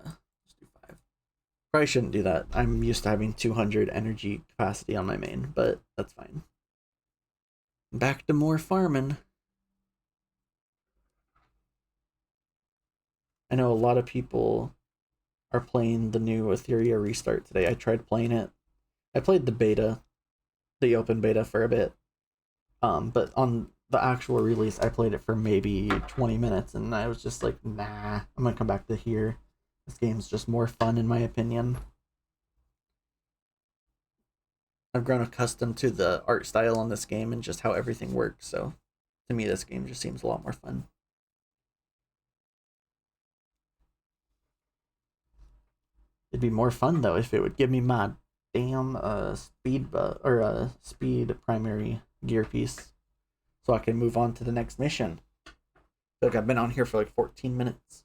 Let's do 5. Probably shouldn't do that. I'm used to having 200 energy capacity on my main, but that's fine. Back to more farming. I know a lot of people are playing the new Etheria restart today. I tried playing it. I played the beta, the open beta for a bit. But on the actual release, I played it for maybe 20 minutes, and I was just like, nah, I'm gonna come back to here. This game's just more fun, in my opinion. I've grown accustomed to the art style on this game and just how everything works, so to me, this game just seems a lot more fun. It'd be more fun though if it would give me my damn speed primary gear piece, so I can move on to the next mission. I feel like I've been on here for like 14 minutes.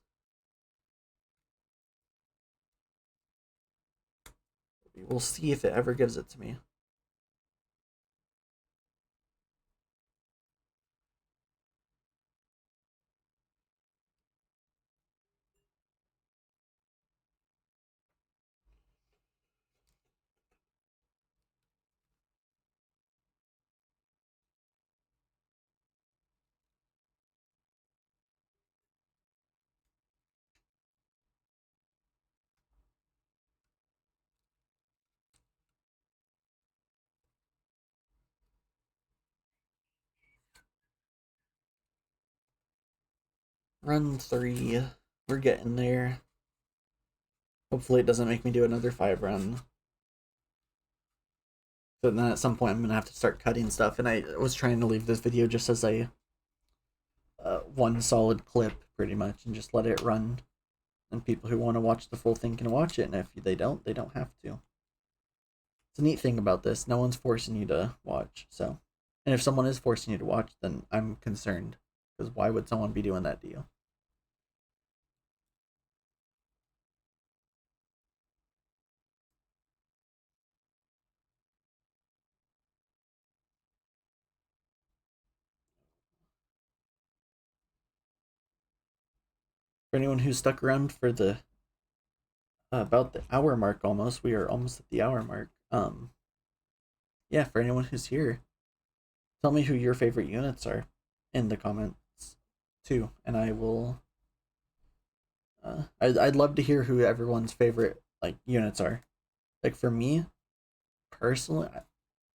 We'll see if it ever gives it to me. Run 3. We're getting there. Hopefully it doesn't make me do another 5 run. So then at some point I'm going to have to start cutting stuff. And I was trying to leave this video just as a one solid clip, pretty much, and just let it run. And people who want to watch the full thing can watch it. And if they don't have to. It's a neat thing about this. No one's forcing you to watch. So, and if someone is forcing you to watch, then I'm concerned. Because why would someone be doing that to you? For anyone who stuck around for the about the hour mark, almost, we are almost at the hour mark. Yeah, for anyone who's here, tell me who your favorite units are in the comments too, and I will. I'd love to hear who everyone's favorite like units are. Like for me personally,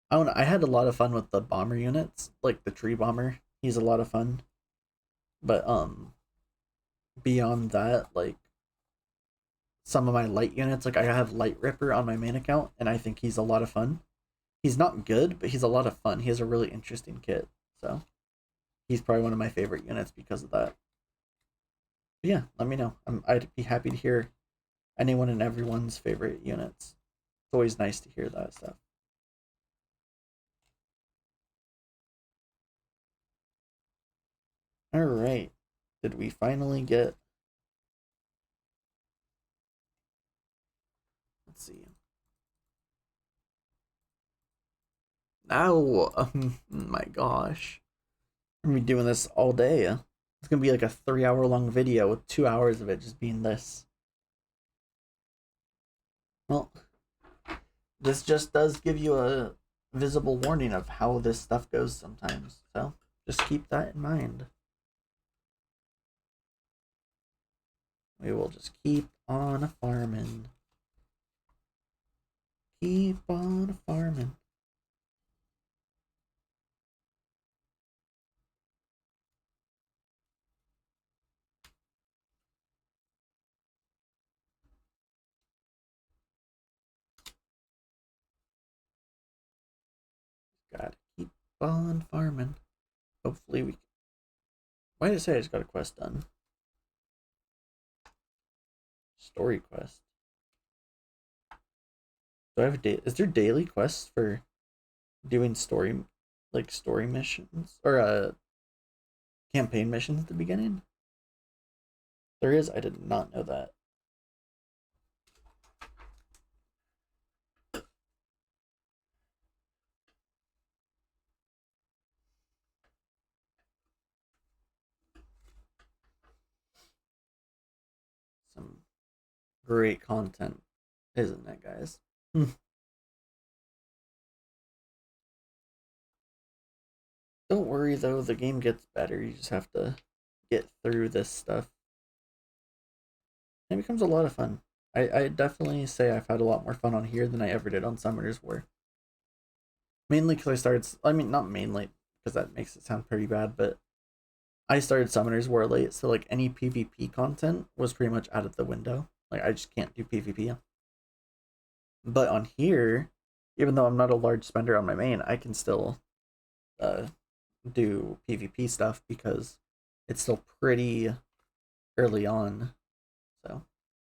I don't know, I had a lot of fun with the bomber units, like the tree bomber. He's a lot of fun, but beyond that, like some of my light units, like I have Light Ripper on my main account, and I think he's a lot of fun. He's not good, but he's a lot of fun. He has a really interesting kit, so he's probably one of my favorite units because of that. But yeah, let me know. I'd be happy to hear anyone and everyone's favorite units. It's always nice to hear that stuff. All right, did we finally get? Let's see. Now, my gosh, I'm gonna be doing this all day. It's gonna be like a 3 hour long video with 2 hours of it just being this. Well, this just does give you a visible warning of how this stuff goes sometimes. So just keep that in mind. We will just keep on farming. Keep on farming. Gotta keep on farming. Hopefully we can. Why did it say I just got a quest done? Story quest. Do I have is there daily quests for doing story missions or campaign missions at the beginning? There is. I did not know that. Some great content, isn't it, guys? Don't worry though, the game gets better. You just have to get through this stuff. It becomes a lot of fun. I definitely say I've had a lot more fun on here than I ever did on Summoners War. Mainly because I started, I mean, not mainly, because that makes it sound pretty bad, but I started Summoners War late, so like any PvP content was pretty much out of the window. Like I just can't do PvP. But on here, even though I'm not a large spender on my main, I can still uh, do PvP stuff because it's still pretty early on. So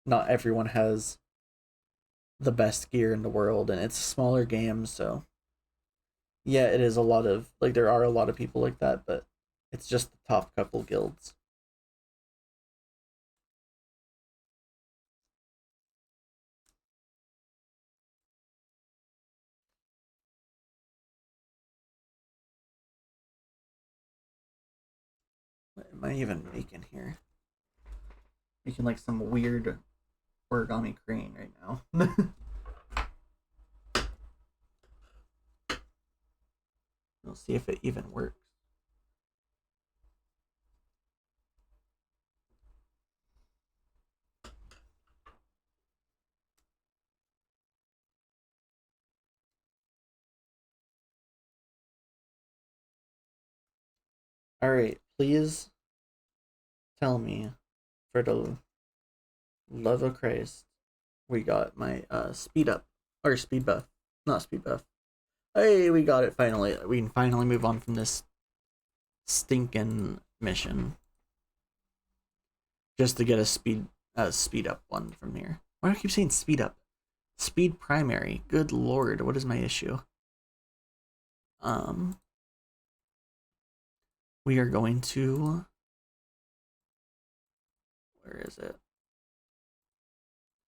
not everyone has the best gear in the world, and it's a smaller game, so yeah, it is a lot of like there are a lot of people like that, but it's just the top couple guilds. What am I even making here? Making like some weird origami crane right now. We'll see if it even works. All right, please tell me, for the love of Christ, we got my speed up or speed buff, not speed buff. Hey, we got it finally. We can finally move on from this stinking mission, just to get a speed up one from here. Why do I keep saying speed up? Speed primary. Good lord, what is my issue? We are going to, where is it?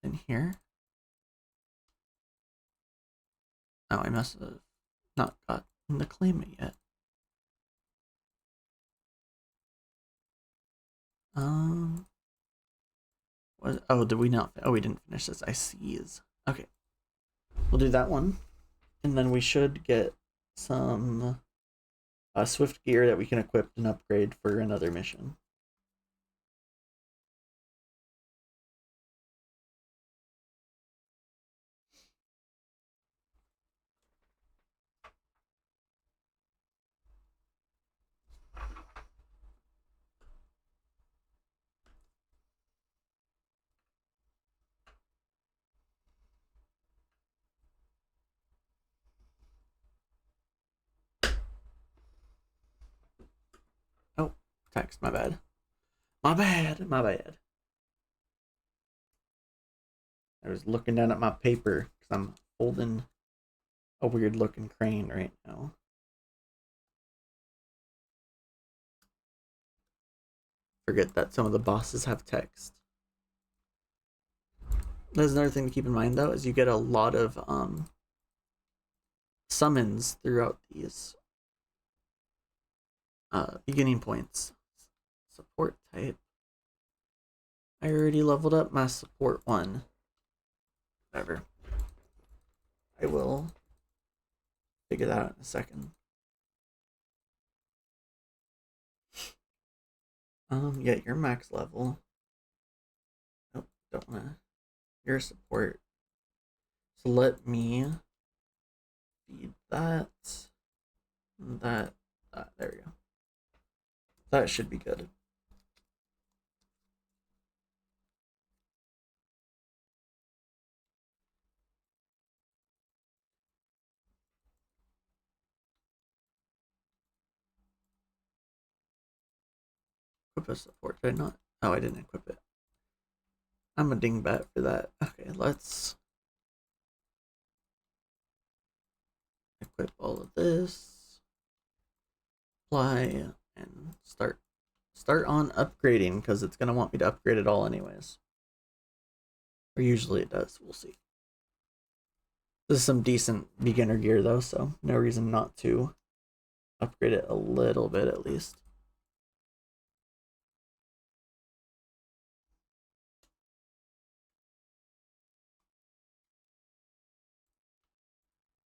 In here. Oh, I must have not gotten the claimant yet. What? Oh, did we not? Oh, we didn't finish this. I sees. Okay, we'll do that one, and then we should get some swift gear that we can equip and upgrade for another mission. Oh, text. My bad. My bad. My bad. I was looking down at my paper because I'm holding a weird looking crane right now. Forget that some of the bosses have text. There's another thing to keep in mind though, is you get a lot of summons throughout these beginning points. Support type. I already leveled up my support one. Whatever. I will figure that out in a second. Yeah, you're max level. Nope, don't wanna. You're support. So let me feed that. That. There we go. That should be good. Equip a support. Did I not? Oh, I didn't equip it. I'm a dingbat for that. Okay, let's equip all of this. Apply and start on upgrading because it's gonna want me to upgrade it all anyways. Or usually it does. We'll see. This is some decent beginner gear though, so no reason not to upgrade it a little bit at least.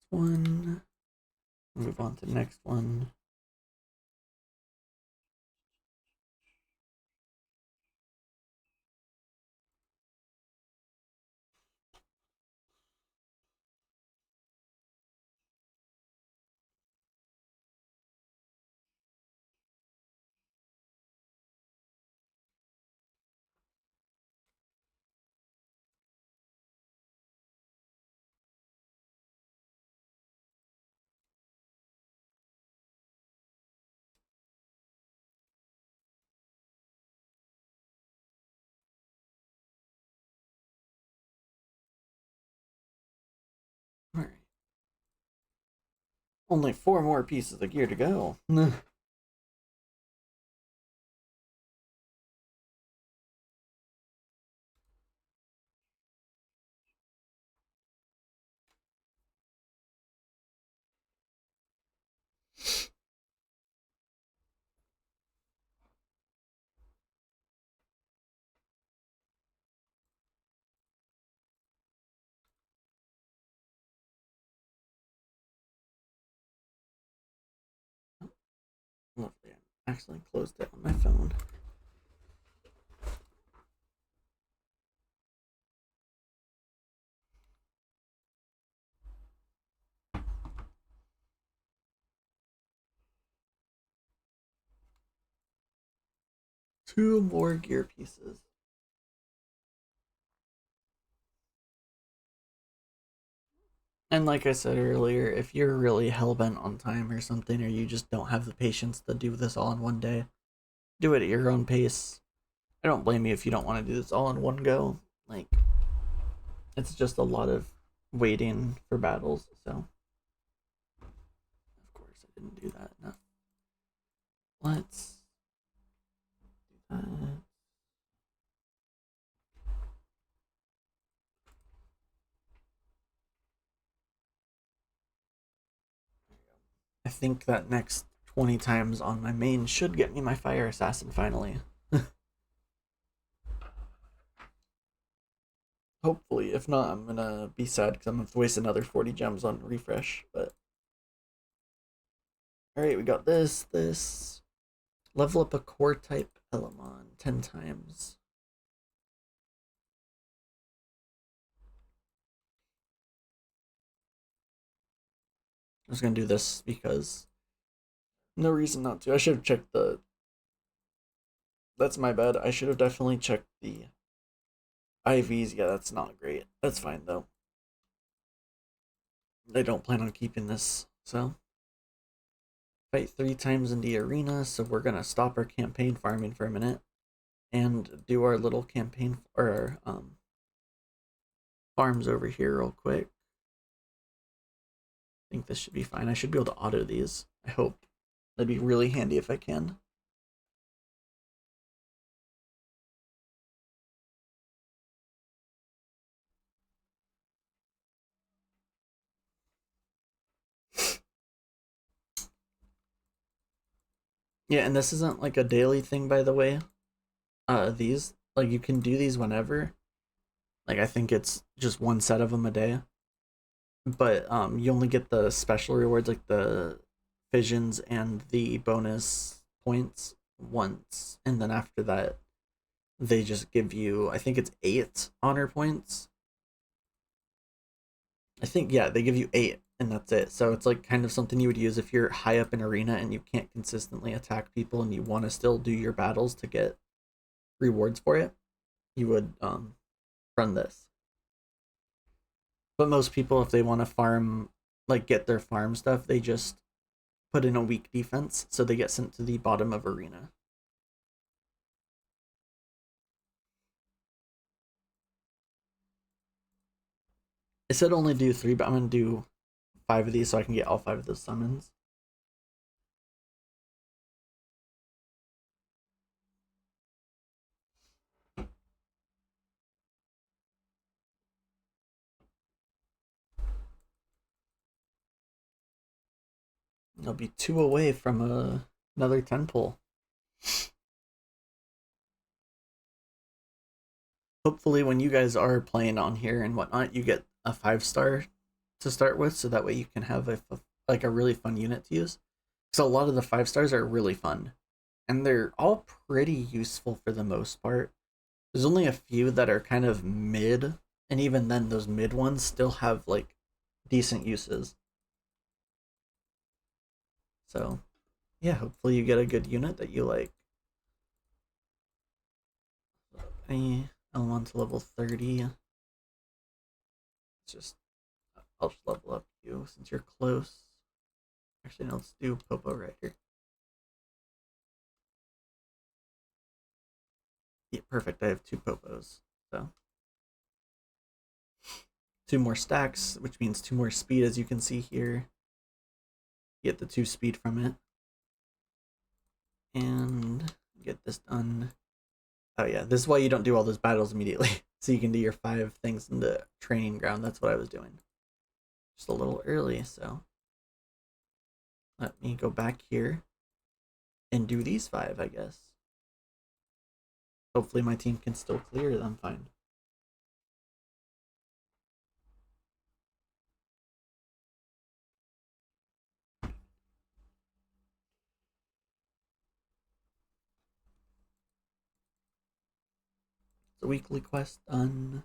One. Move on to the next one. Alright. Only 4 more pieces of gear to go. Lovely. I accidentally closed it on my phone. 2 more gear pieces. And like I said earlier, if you're really hell-bent on time or something, or you just don't have the patience to do this all in one day, do it at your own pace. I don't blame you if you don't want to do this all in one go. Like, it's just a lot of waiting for battles, so. Of course, I didn't do that. No. Let's do that. I think that next 20 times on my main should get me my fire assassin finally. Hopefully, if not, I'm gonna be sad because I'm gonna have to waste another 40 gems on refresh. But alright, we got this. Level up a core type Elamon 10 times. I'm just gonna do this because no reason not to. I should have checked the. That's my bad. I should have definitely checked the IVs. Yeah, that's not great. That's fine though. I don't plan on keeping this, so. Fight 3 times in the arena, so we're gonna stop our campaign farming for a minute and do our little campaign or farms over here real quick. I think this should be fine. I should be able to auto these. I hope. That'd be really handy if I can. Yeah, and this isn't like a daily thing, by the way. These, like, you can do these whenever. Like, I think it's just one set of them a day. But you only get the special rewards, like the fissions and the bonus points once, and then after that, they just give you, I think it's 8 honor points. I think, yeah, they give you 8, and that's it. So it's like kind of something you would use if you're high up in arena and you can't consistently attack people and you want to still do your battles to get rewards for it. You would run this. But most people, if they want to farm, like get their farm stuff, they just put in a weak defense, so they get sent to the bottom of arena. It said only do 3, but I'm gonna do 5 of these so I can get all 5 of those summons. I'll be 2 away from another 10 pull. Hopefully, when you guys are playing on here and whatnot, you get a 5-star to start with, so that way you can have like a really fun unit to use. So a lot of the 5-stars are really fun, and they're all pretty useful for the most part. There's only a few that are kind of mid, and even then, those mid ones still have like decent uses. So, yeah, hopefully you get a good unit that you like. Any element to level 30. It's just, I'll just level up you since you're close. Actually, no, let's do Popo Rider. Yeah, perfect. I have 2 Popos. So, 2 more stacks, which means 2 more speed, as you can see here. Get the 2 speed from it. And get this done. Oh yeah, this is why you don't do all those battles immediately. So you can do your 5 things in the training ground. That's what I was doing. Just a little early, so. Let me go back here and do these 5, I guess. Hopefully my team can still clear them fine. The weekly quest done.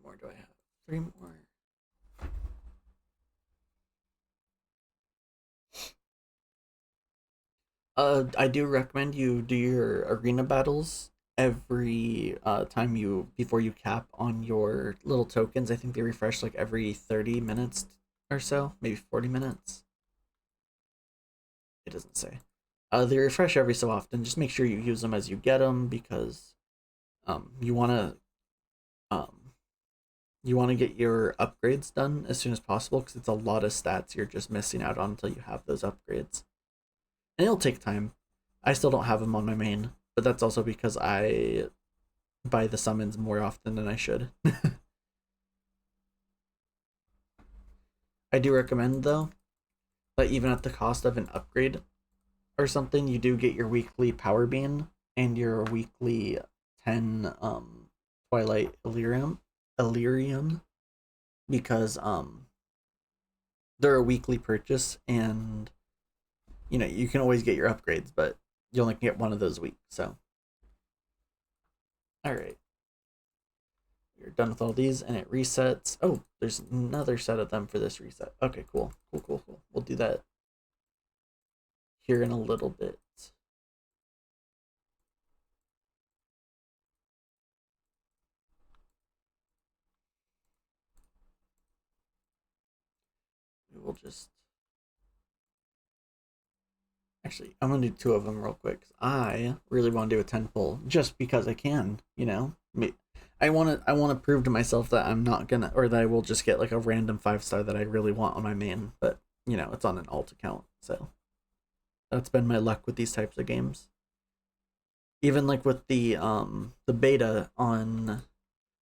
more do I have? 3 more. I do recommend you do your arena battles every time you before you cap on your little tokens. I think they refresh like every 30 minutes or so, maybe 40 minutes. It doesn't say. They refresh every so often. Just make sure you use them as you get them because you want to get your upgrades done as soon as possible because it's a lot of stats you're just missing out on until you have those upgrades. And it'll take time. I still don't have them on my main, but that's also because I buy the summons more often than I should. I do recommend though that even at the cost of an upgrade or something, you do get your weekly power bean and your weekly 10 Twilight Illyrium because they're a weekly purchase and you know you can always get your upgrades, but you only can get one of those weeks. So all right, you're done with all these and it resets. Oh, there's another set of them for this reset. Okay, cool. We'll do that here in a little bit. We will just actually I'm gonna do 2 of them real quick. I really want to do a 10 pull just because I can, you know. I want to prove to myself that I'm not gonna, or that I will just get like a random 5-star that I really want on my main, but you know it's on an alt account, so that's been my luck with these types of games. Even like with the beta on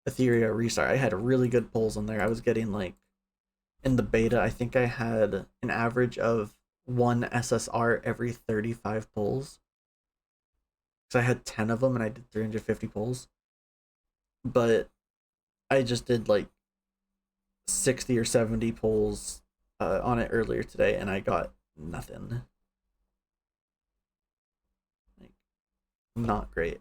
Etheria Restart, I had really good pulls in there. I was getting like in the beta, I think I had an average of 1 SSR every 35 pulls. So I had 10 of them and I did 350 pulls. But I just did like 60 or 70 pulls on it earlier today and I got nothing. Like, not great.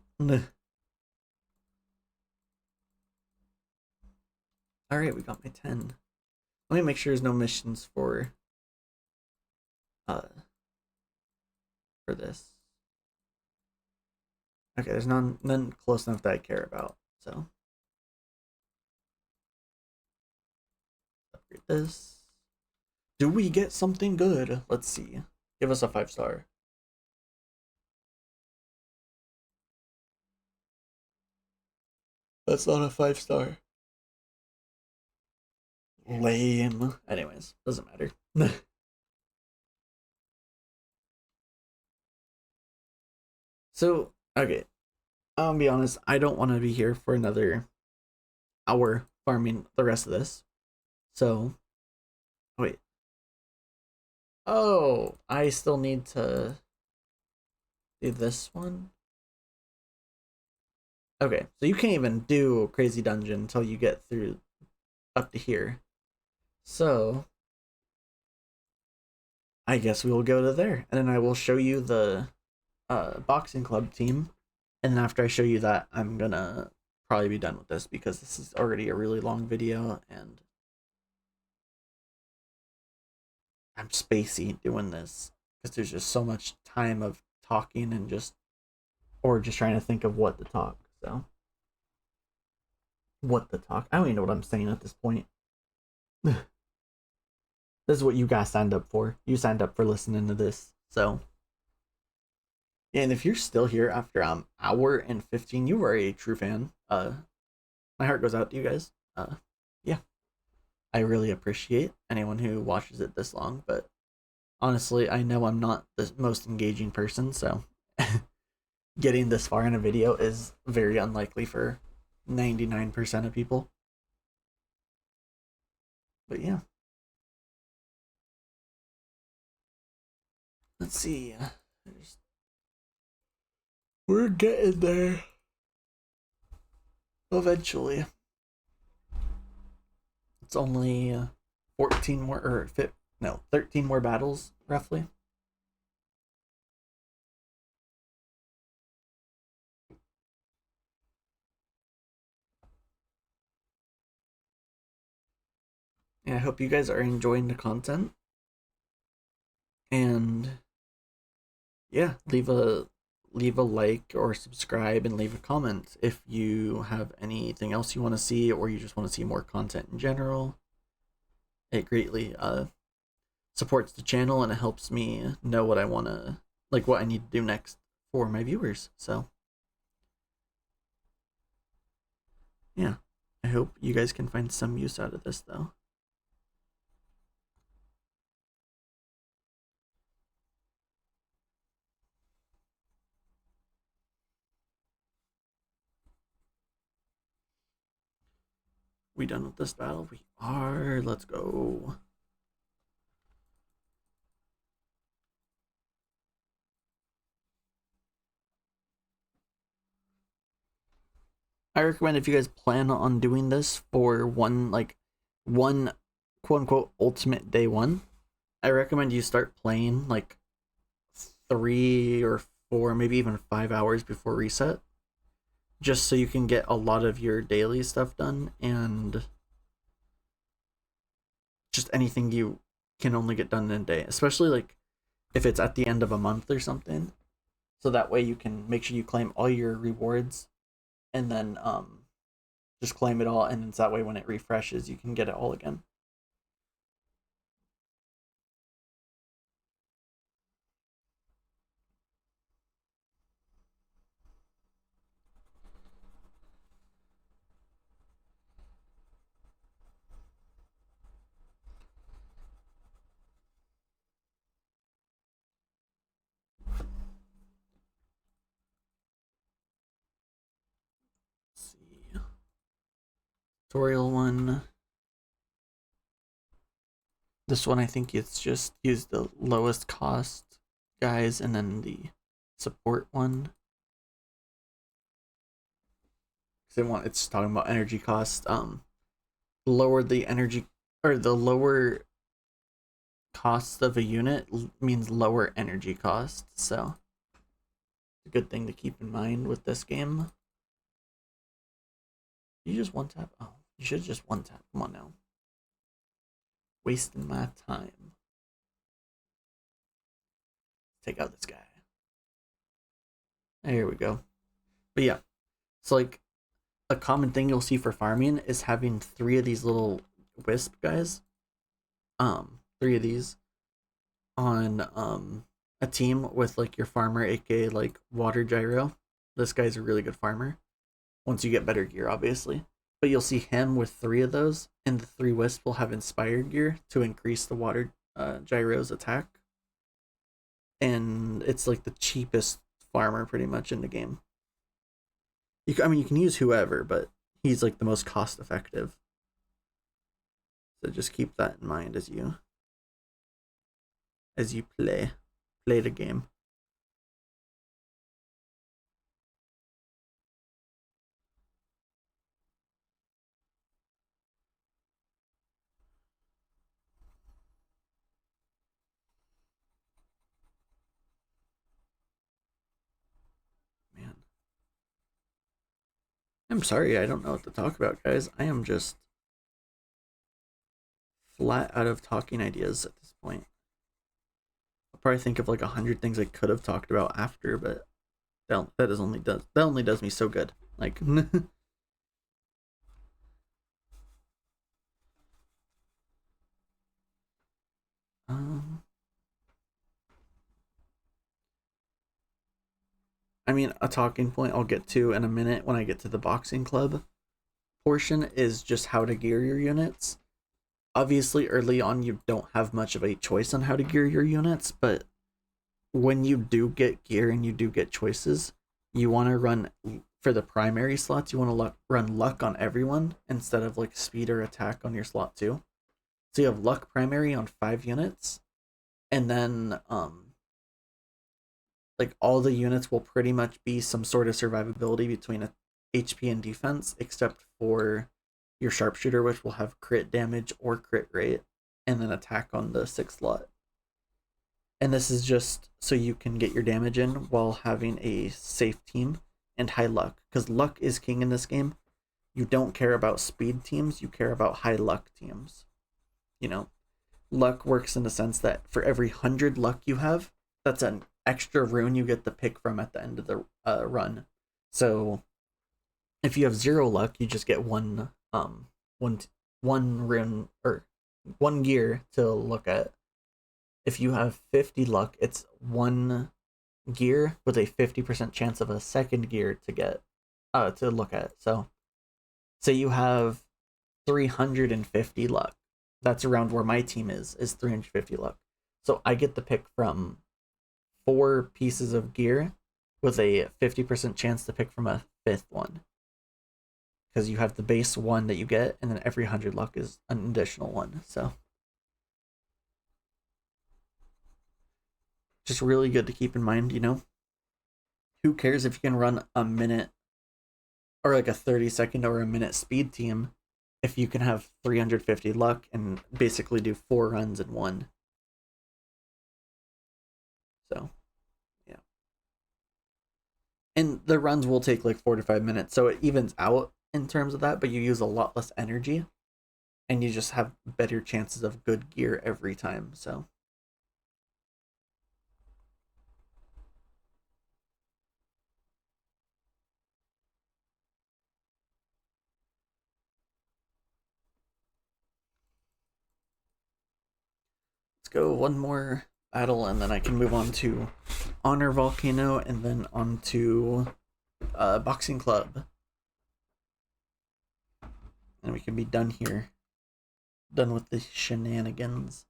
Alright, we got my 10. Let me make sure there's no missions uh for this. Okay, there's none close enough that I care about, so upgrade this. Do we get something good? Let's see. Give us a 5-star. That's not a 5-star. Lame. Anyways, doesn't matter. So, okay. I'll be honest, I don't want to be here for another hour farming the rest of this. So, wait. Oh, I still need to do this one? Okay, so you can't even do Crazy Dungeon until you get through up to here. So, I guess we will go to there, and then I will show you the boxing club team. And then after I show you that, I'm gonna probably be done with this because this is already a really long video, and I'm spacey doing this because there's just so much time of talking and just trying to think of what to talk. So, what to talk? I don't even know what I'm saying at this point. This is what you guys signed up for. You signed up for listening to this. So, and if you're still here after hour and 15, you are a true fan. My heart goes out to you guys. Yeah, I really appreciate anyone who watches it this long. But honestly, I know I'm not the most engaging person, so getting this far in a video is very unlikely for 99% of people. But yeah. Let's see. We're getting there. Eventually. It's only 14 more, or 13 more battles, roughly. And I hope you guys are enjoying the content. And yeah, leave a like or subscribe and leave a comment if you have anything else you want to see or you just want to see more content in general. It greatly supports the channel and it helps me know what I want to, like, what I need to do next for my viewers. So yeah, I hope you guys can find some use out of this though. We done with this battle? We are. Let's go. I recommend if you guys plan on doing this for one quote unquote ultimate day one, I recommend you start playing like 3 or 4, maybe even 5 hours before reset, just so you can get a lot of your daily stuff done and just anything you can only get done in a day, especially like if it's at the end of a month or something. So that way you can make sure you claim all your rewards and then just claim it all, and it's that way when it refreshes you can get it all again. Let's see. Tutorial one. This one I think it's just use the lowest cost guys, and then the support one. It's talking about energy cost. Lower the energy, or the lower cost of a unit means lower energy cost. So it's a good thing to keep in mind with this game. You just one tap. Oh, you should just one tap. Come on now. Wasting my time. Take out this guy. There we go. But yeah, so like a common thing you'll see for farming is having 3 of these little wisp guys. 3 of these on a team with like your farmer, aka like water gyro. This guy's a really good farmer. Once you get better gear, obviously. But you'll see him with 3 of those, and the 3 wisp will have inspired gear to increase the water gyro's attack. And it's like the cheapest farmer pretty much in the game. I mean, you can use whoever, but he's like the most cost effective. So just keep that in mind as you play the game. Man, I'm sorry, I don't know what to talk about, guys. I am just flat out of talking ideas at this point. I'll probably think of like 100 things I could have talked about after, but that only does me so good. Like um, I mean, a talking point I'll get to in a minute when I get to the boxing club portion is just how to gear your units. Obviously, early on, you don't have much of a choice on how to gear your units, but when you do get gear and you do get choices, you want to run for the primary slots. You want to run luck on everyone instead of like speed or attack on your slot 2. So you have luck primary on 5 units, and then like all the units will pretty much be some sort of survivability between a HP and defense, except for your sharpshooter, which will have crit damage or crit rate, and then attack on the 6th slot. And this is just so you can get your damage in while having a safe team and high luck, because luck is king in this game. You don't care about speed teams, you care about high luck teams. you know, luck works in the sense that for every 100 luck you have, that's an extra rune you get to pick from at the end of the run. So if you have 0 luck, you just get one one rune or one gear to look at. If you have 50 luck, it's one gear with a 50% chance of a second gear to get to look at. So say you have 350 luck. That's around where my team is 350 luck. So I get to pick from 4 pieces of gear with a 50% chance to pick from a 5th one. Because you have the base one that you get, and then every 100 luck is an additional one. So just really good to keep in mind, you know. Who cares if you can run a minute or like a 30-second or a minute speed team if you can have 350 luck and basically do 4 runs in one. So, yeah. And the runs will take like 4 to 5 minutes, so it evens out in terms of that, but you use a lot less energy and you just have better chances of good gear every time. So let's go one more battle and then I can move on to Honor Volcano and then on to Boxing Club. And we can be done here. Done with the shenanigans.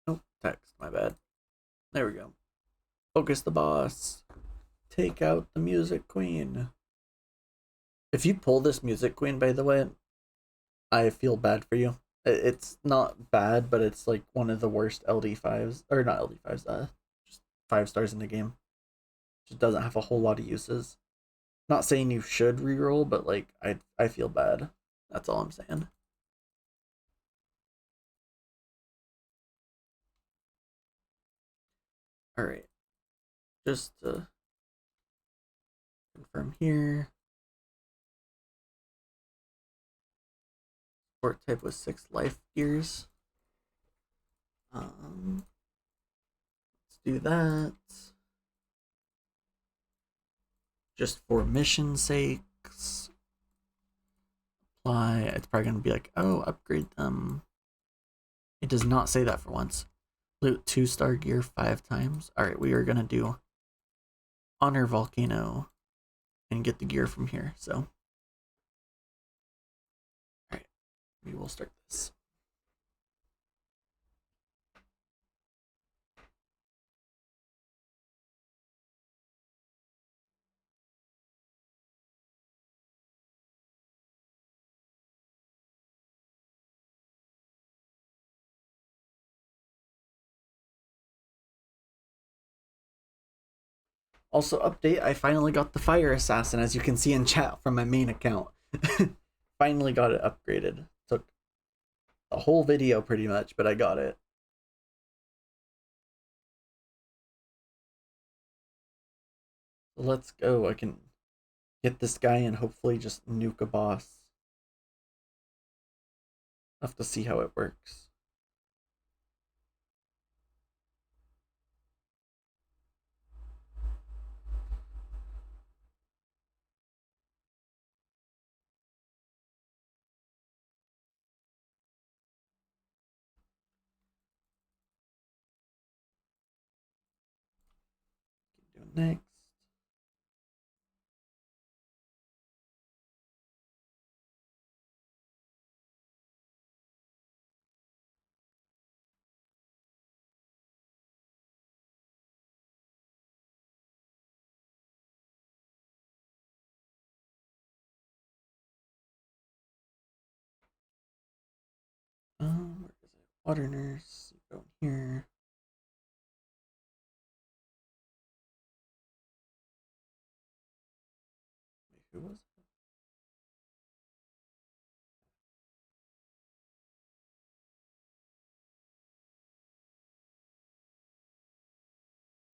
Oh, text, my bad. There we go. Focus the boss. Take out the music queen. If you pull this music queen, by the way, I feel bad for you. It's not bad, but it's like one of the worst LD5s, or not LD5s, just 5 stars in the game. Just doesn't have a whole lot of uses. Not saying you should reroll, but like I feel bad. That's all I'm saying. All right, just to confirm here. Sport type with 6 life gears. Let's do that. Just for mission sakes. Apply. It's probably gonna be like, oh, upgrade them. It does not say that for once. Loot 2-star gear 5 times. Alright, we are gonna do Honor Volcano and get the gear from here, so. Alright, we will start this. Also, update, I finally got the Fire Assassin, as you can see in chat from my main account. Finally got it upgraded. Took a whole video pretty much, but I got it. Let's go. I can get this guy and hopefully just nuke a boss. I'll have to see how it works. Keep doing next. Water nurse, go here. Who was it?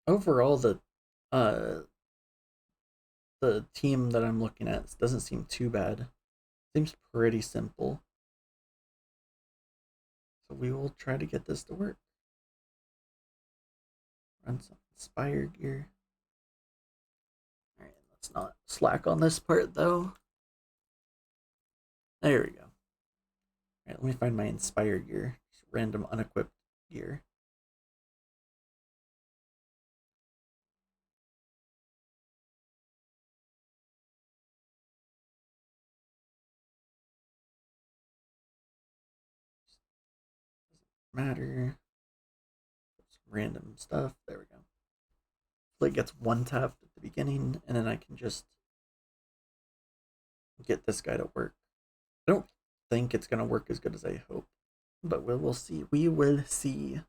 Overall, uh the team that I'm looking at doesn't seem too bad. Seems pretty simple. So we will try to get this to work. Run some Inspire gear. Alright, let's not slack on this part though. There we go. Alright, let me find my Inspire gear. Just random unequipped gear. Doesn't matter. Some random stuff. There we go. It gets one tap at the beginning, and then I can just get this guy to work. I don't think it's gonna work as good as I hope, but we'll see. We will see.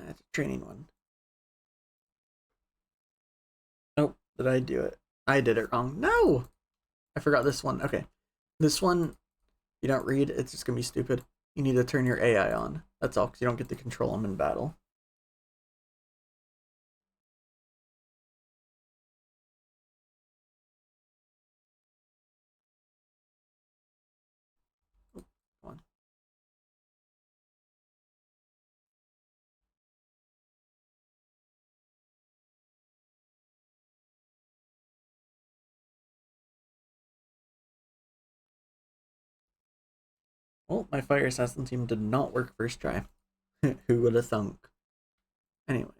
It's a training one. Nope, did I do it? I did it wrong. No! I forgot this one. Okay. This one, you don't read, it's just gonna be stupid. You need to turn your AI on. That's all, because you don't get to control them in battle. Oh, come on. Well, my fire assassin team did not work first try. Who would have thunk? Anyways.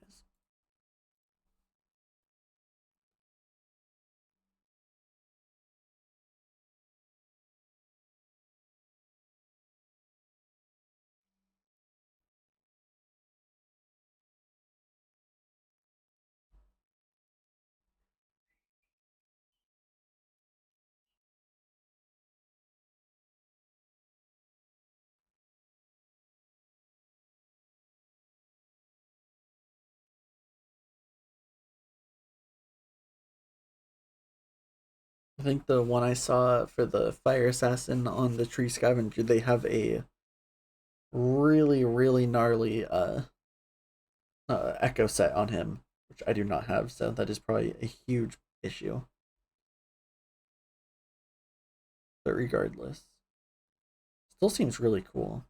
I think the one I saw for the fire assassin on the tree scavenger, they have a really, really gnarly echo set on him, which I do not have, so that is probably a huge issue. But regardless, still seems really cool.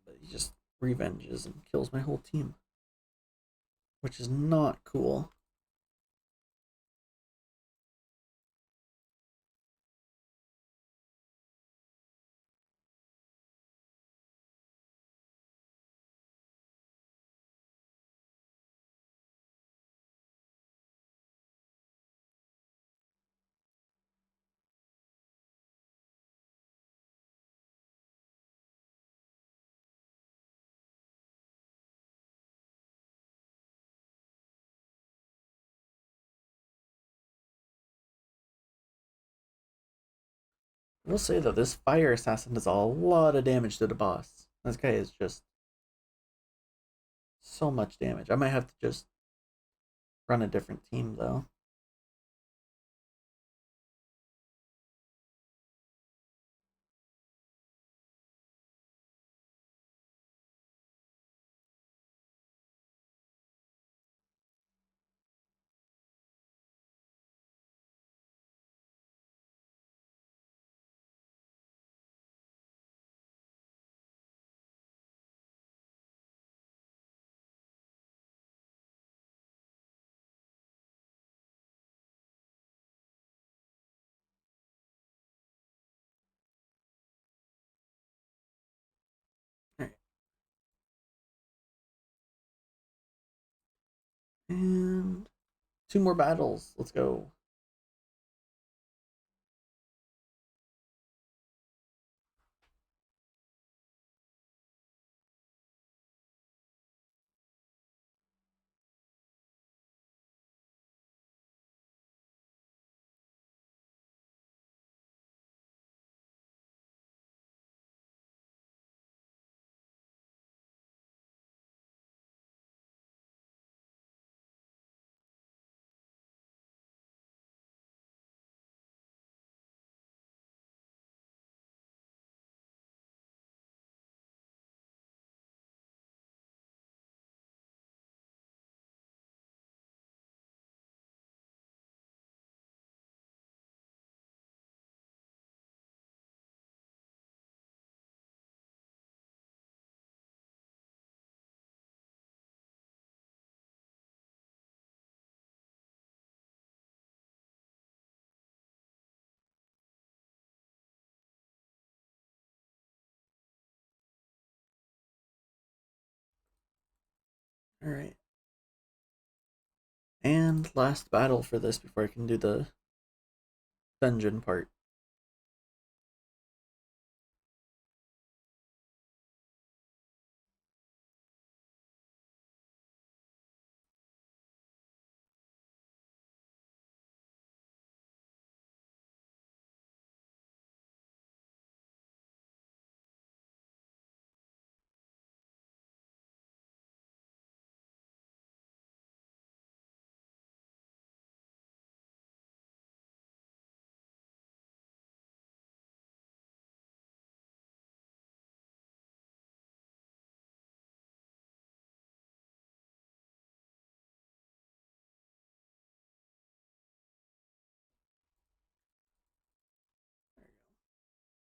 But he just revenges and kills my whole team, which is not cool. I will say though, this fire assassin does a lot of damage to the boss. This guy is just so much damage. I might have to just run a different team though. And 2 more battles. Let's go. All right. And last battle for this before I can do the dungeon part.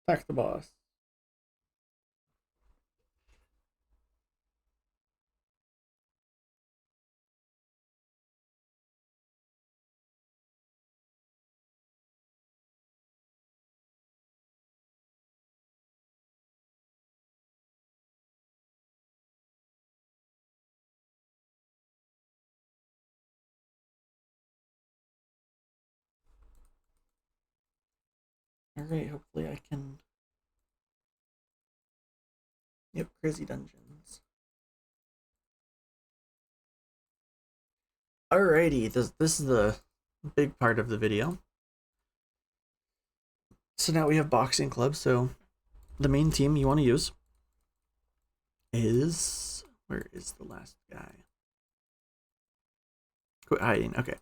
Attack the boss. All right, hopefully I can. Yep, crazy dungeons. Alrighty, this is the big part of the video. So now we have boxing club. So the main team you want to use is, where is the last guy? Quit hiding. Okay,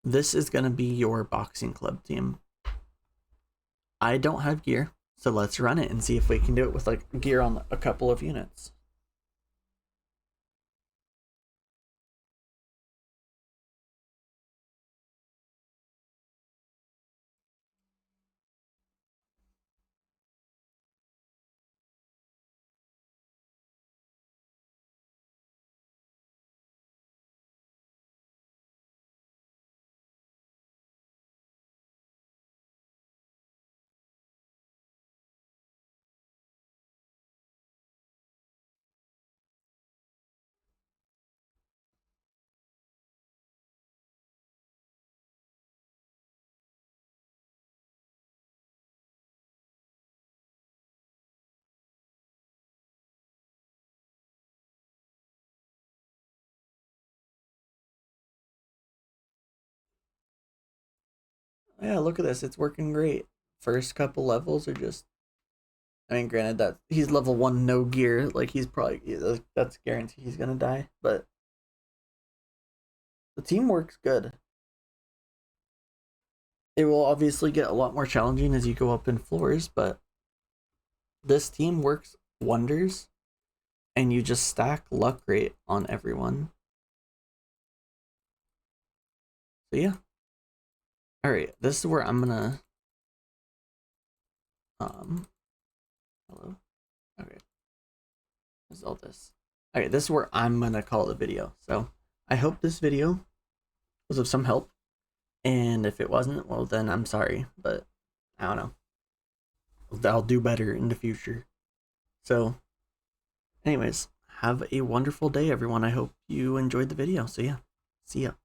this is gonna be your boxing club team. I don't have gear, so let's run it and see if we can do it with like gear on a couple of units. Yeah, look at this. It's working great. First couple levels are just, I mean, granted that he's level 1 no gear, like he's probably, that's guaranteed he's gonna die, but the team works good. It will obviously get a lot more challenging as you go up in floors, but this team works wonders and you just stack luck rate on everyone. So yeah. Alright, this is where I'm gonna hello? Okay. What's all this? Alright, this is where I'm gonna call the video. So I hope this video was of some help. And if it wasn't, well then I'm sorry, but I don't know. I'll do better in the future. So anyways, have a wonderful day everyone. I hope you enjoyed the video. So yeah. See ya.